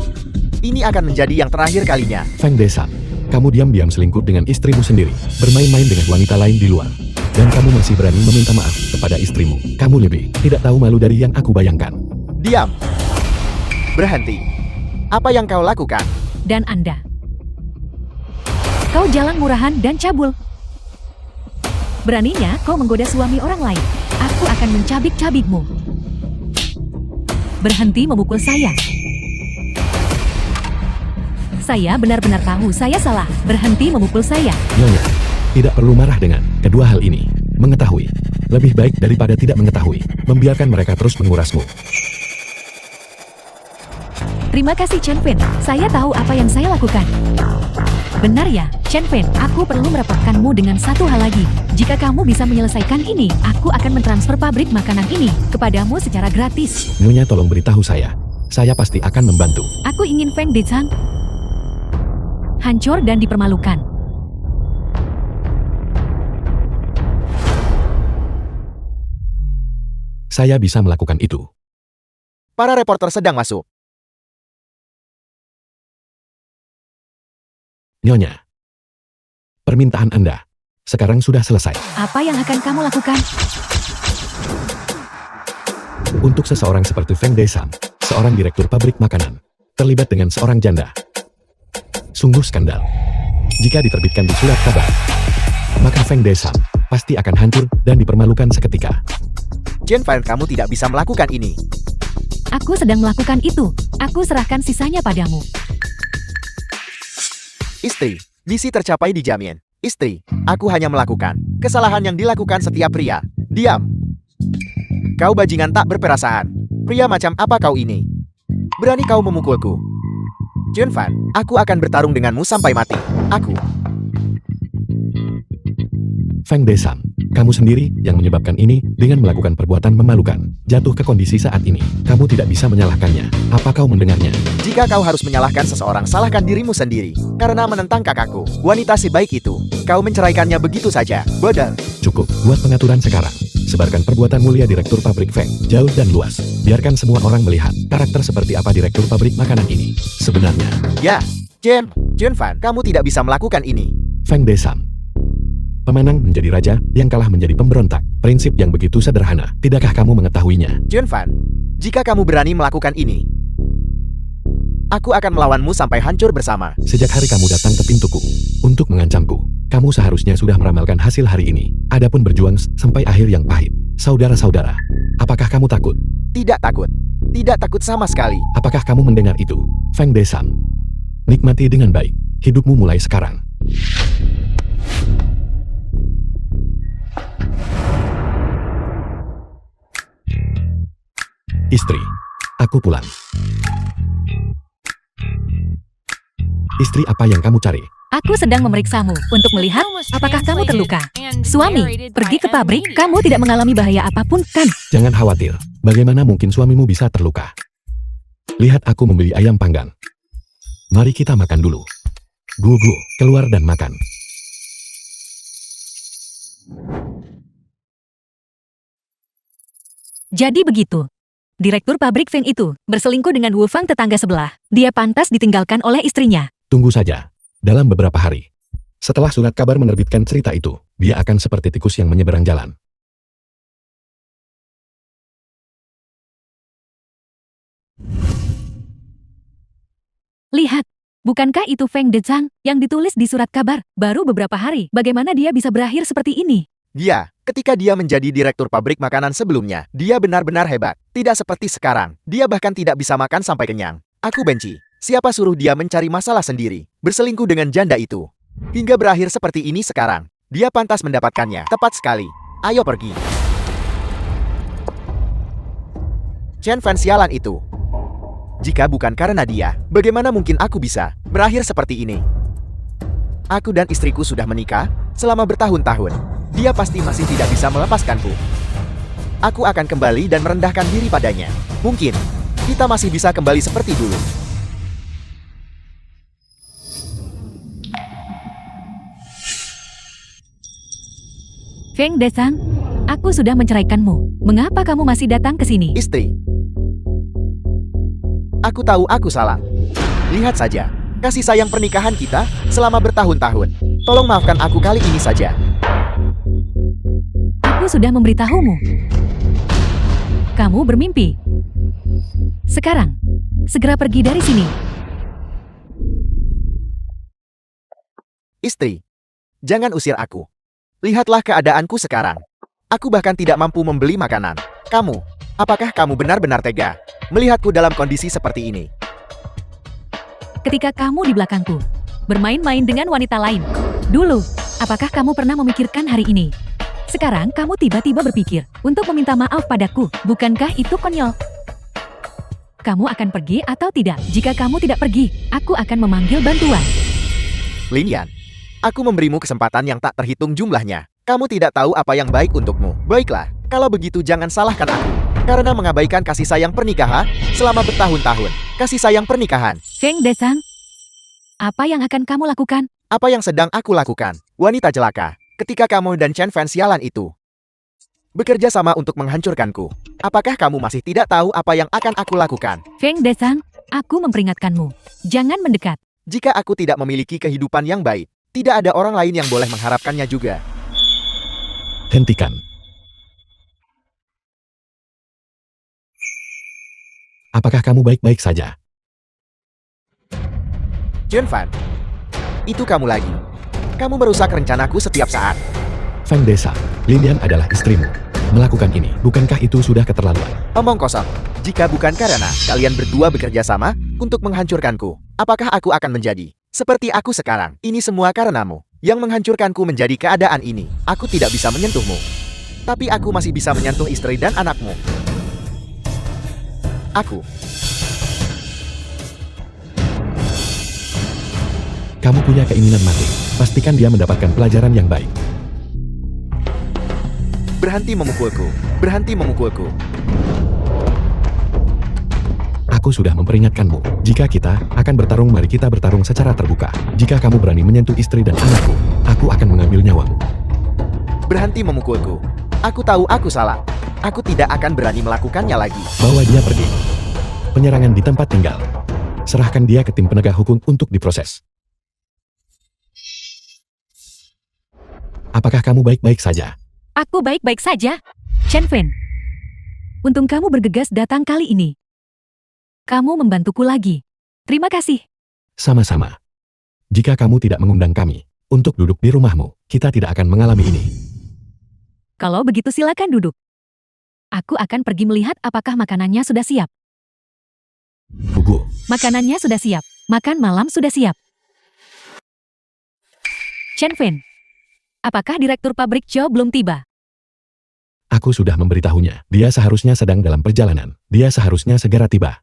Ini akan menjadi yang terakhir kalinya. Feng Desang, kamu diam-diam selingkuh dengan istrimu sendiri, bermain-main dengan wanita lain di luar. Dan kamu masih berani meminta maaf kepada istrimu. Kamu lebih tidak tahu malu dari yang aku bayangkan. Diam. Berhenti. Apa yang kau lakukan? Dan Anda. Kau jalan murahan dan cabul. Beraninya kau menggoda suami orang lain. Aku akan mencabik-cabikmu. Berhenti memukul saya. Saya benar-benar tahu saya salah. Berhenti memukul saya. Nyonya, tidak perlu marah dengan kedua hal ini. Mengetahui, lebih baik daripada tidak mengetahui. Membiarkan mereka terus mengurasmu. Terima kasih Chen Fen. Saya tahu apa yang saya lakukan. Benar ya, Chen Fen. Aku perlu merepotkanmu dengan satu hal lagi. Jika kamu bisa menyelesaikan ini, aku akan mentransfer pabrik makanan ini kepadamu secara gratis. Nyonya tolong beritahu saya. Saya pasti akan membantu. Aku ingin Feng Dechang hancur dan dipermalukan. Saya bisa melakukan itu. Para reporter sedang masuk. Nyonya, permintaan Anda sekarang sudah selesai. Apa yang akan kamu lakukan? Untuk seseorang seperti Feng Desam, seorang direktur pabrik makanan, terlibat dengan seorang janda. Sungguh skandal. Jika diterbitkan di surat kabar, maka Feng Desam pasti akan hancur dan dipermalukan seketika. Chen Fan, kamu tidak bisa melakukan ini. Aku sedang melakukan itu. Aku serahkan sisanya padamu. Istri, misi tercapai dijamin. Istri, aku hanya melakukan kesalahan yang dilakukan setiap pria. Diam. Kau bajingan tak berperasaan. Pria macam apa kau ini? Berani kau memukulku? Chen Fan, aku akan bertarung denganmu sampai mati. Aku. Feng Desam, kamu sendiri yang menyebabkan ini dengan melakukan perbuatan memalukan. Jatuh ke kondisi saat ini, kamu tidak bisa menyalahkannya. Apa kau mendengarnya? Jika kau harus menyalahkan seseorang, salahkan dirimu sendiri. Karena menentang kakakku, wanita si baik itu, kau menceraikannya begitu saja. Bodoh. Cukup, buat pengaturan sekarang. Sebarkan perbuatan mulia Direktur Pabrik Feng, jauh dan luas. Biarkan semua orang melihat karakter seperti apa Direktur Pabrik Makanan ini sebenarnya. Ya, Chen Fan, kamu tidak bisa melakukan ini. Feng Desam, pemenang menjadi raja, yang kalah menjadi pemberontak. Prinsip yang begitu sederhana, tidakkah kamu mengetahuinya? Chen Fan, jika kamu berani melakukan ini, aku akan melawanmu sampai hancur bersama. Sejak hari kamu datang ke pintuku untuk mengancamku, kamu seharusnya sudah meramalkan hasil hari ini. Adapun berjuang sampai akhir yang pahit. Saudara-saudara, apakah kamu takut? Tidak takut. Tidak takut sama sekali. Apakah kamu mendengar itu? Feng Desam, nikmati dengan baik hidupmu mulai sekarang. Istri, aku pulang. Istri, apa yang kamu cari? Aku sedang memeriksamu untuk melihat apakah kamu terluka. Suami, pergi ke pabrik, kamu tidak mengalami bahaya apapun, kan? Jangan khawatir, bagaimana mungkin suamimu bisa terluka? Lihat aku membeli ayam panggang. Mari kita makan dulu. Gugu, keluar dan makan. Jadi begitu. Direktur pabrik Feng itu berselingkuh dengan Wu Fang tetangga sebelah. Dia pantas ditinggalkan oleh istrinya. Tunggu saja. Dalam beberapa hari, setelah surat kabar menerbitkan cerita itu, dia akan seperti tikus yang menyeberang jalan. Lihat, bukankah itu Feng Dechang yang ditulis di surat kabar? Baru beberapa hari, bagaimana dia bisa berakhir seperti ini? Dia, ketika dia menjadi direktur pabrik makanan sebelumnya, dia benar-benar hebat. Tidak seperti sekarang, dia bahkan tidak bisa makan sampai kenyang. Aku benci. Siapa suruh dia mencari masalah sendiri, berselingkuh dengan janda itu? Hingga berakhir seperti ini sekarang, dia pantas mendapatkannya. Tepat sekali. Ayo pergi. Chen Fan sialan itu. Jika bukan karena dia, bagaimana mungkin aku bisa berakhir seperti ini? Aku dan istriku sudah menikah selama bertahun-tahun. Dia pasti masih tidak bisa melepaskanku. Aku akan kembali dan merendahkan diri padanya. Mungkin kita masih bisa kembali seperti dulu. Feng Dechang, aku sudah menceraikanmu. Mengapa kamu masih datang ke sini? Istri. Aku tahu aku salah. Lihat saja, kasih sayang pernikahan kita selama bertahun-tahun. Tolong maafkan aku kali ini saja. Aku sudah memberitahumu. Kamu bermimpi. Sekarang, segera pergi dari sini. Istri, jangan usir aku. Lihatlah keadaanku sekarang. Aku bahkan tidak mampu membeli makanan. Kamu, apakah kamu benar-benar tega melihatku dalam kondisi seperti ini? ketika kamu di belakangku, bermain-main dengan wanita lain. Dulu, apakah kamu pernah memikirkan hari ini? Sekarang kamu tiba-tiba berpikir untuk meminta maaf padaku. Bukankah itu konyol? Kamu akan pergi atau tidak? Jika kamu tidak pergi, aku akan memanggil bantuan. Lin Yan, aku memberimu kesempatan yang tak terhitung jumlahnya. Kamu tidak tahu apa yang baik untukmu. Baiklah, kalau begitu jangan salahkan aku. Karena mengabaikan kasih sayang pernikahan selama bertahun-tahun. Kasih sayang pernikahan. Feng Desang, apa yang akan kamu lakukan? Apa yang sedang aku lakukan? Wanita jelaka. Ketika kamu dan Chen Fan sialan itu bekerja sama untuk menghancurkanku. Apakah kamu masih tidak tahu apa yang akan aku lakukan? Feng Desang, aku memperingatkanmu. Jangan mendekat. Jika aku tidak memiliki kehidupan yang baik, tidak ada orang lain yang boleh mengharapkannya juga. Hentikan. Apakah kamu baik-baik saja? Chen Fan, itu kamu lagi. Kamu merusak rencanaku setiap saat. Feng Desa, Lin Yan adalah istrimu. Melakukan ini, bukankah itu sudah keterlaluan? Omong kosong. Jika bukan karena kalian berdua bekerja sama untuk menghancurkanku, apakah aku akan menjadi seperti aku sekarang? Ini semua karenamu. Yang menghancurkanku menjadi keadaan ini. Aku tidak bisa menyentuhmu. Tapi aku masih bisa menyentuh istri dan anakmu. Kamu punya keinginan mati. Pastikan dia mendapatkan pelajaran yang baik. Berhenti memukulku. Berhenti memukulku. Aku sudah memperingatkanmu. Jika kita akan bertarung, mari kita bertarung secara terbuka. Jika kamu berani menyentuh istri dan anakku, aku akan mengambil nyawamu. Berhenti memukulku. Aku tahu aku salah. Aku tidak akan berani melakukannya lagi. Bawa dia pergi. Penyerangan di tempat tinggal. Serahkan dia ke tim penegak hukum untuk diproses. Apakah kamu baik-baik saja? Aku baik-baik saja. Chen Fen, untung kamu bergegas datang kali ini. Kamu membantuku lagi. Terima kasih. Sama-sama. Jika kamu tidak mengundang kami untuk duduk di rumahmu, kita tidak akan mengalami ini. Kalau begitu silakan duduk. Aku akan pergi melihat apakah makanannya sudah siap. Gugu, Makanannya sudah siap. Makan malam sudah siap. Chen Fen, apakah direktur pabrik Zhou belum tiba? aku sudah memberitahunya. Dia seharusnya sedang dalam perjalanan. Dia seharusnya segera tiba.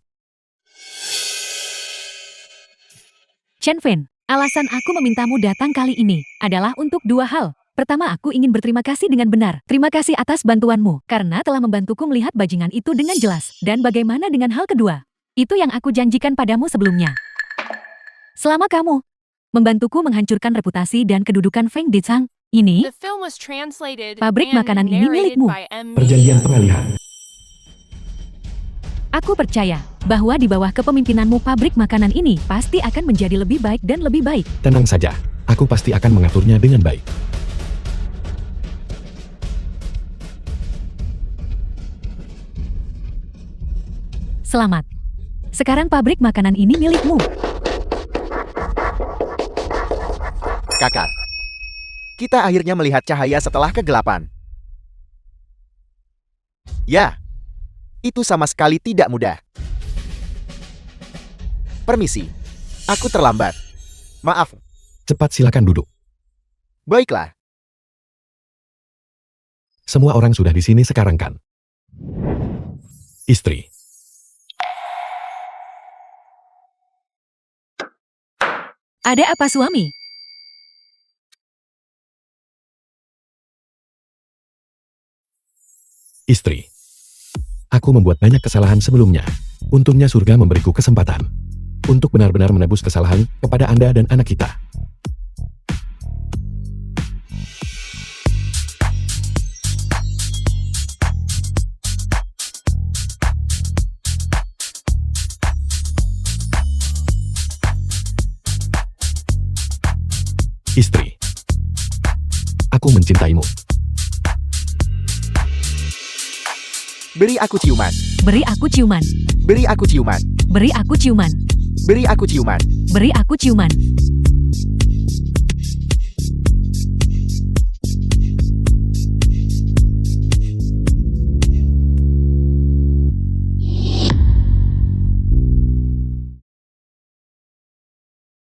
Chen Fen, alasan aku memintamu datang kali ini adalah untuk dua hal. Pertama, aku ingin berterima kasih dengan benar. Terima kasih atas bantuanmu, karena telah membantuku melihat bajingan itu dengan jelas. Dan bagaimana dengan hal kedua? Itu yang aku janjikan padamu sebelumnya. Selama kamu membantuku menghancurkan reputasi dan kedudukan Feng Dicang, ini The film was translated Pabrik and makanan ini narrated milikmu. by M. Perjanjian pengalihan. aku percaya bahwa di bawah kepemimpinanmu pabrik makanan ini pasti akan menjadi lebih baik dan lebih baik. Tenang saja, aku pasti akan mengaturnya dengan baik. Selamat. Sekarang pabrik makanan ini milikmu. Kakak. Kita akhirnya melihat cahaya setelah kegelapan. Ya. Itu sama sekali tidak mudah. Permisi. Aku terlambat. Maaf. Cepat silakan duduk. Baiklah. Semua orang sudah di sini sekarang kan? Istri. Ada apa suami? Istri. Aku membuat banyak kesalahan sebelumnya. Untungnya surga memberiku kesempatan untuk benar-benar menebus kesalahan kepada Anda dan anak kita. Istri. Aku mencintaimu. Beri aku ciuman. Beri aku ciuman. Beri aku ciuman. Beri aku ciuman. Beri aku ciuman. Beri aku ciuman.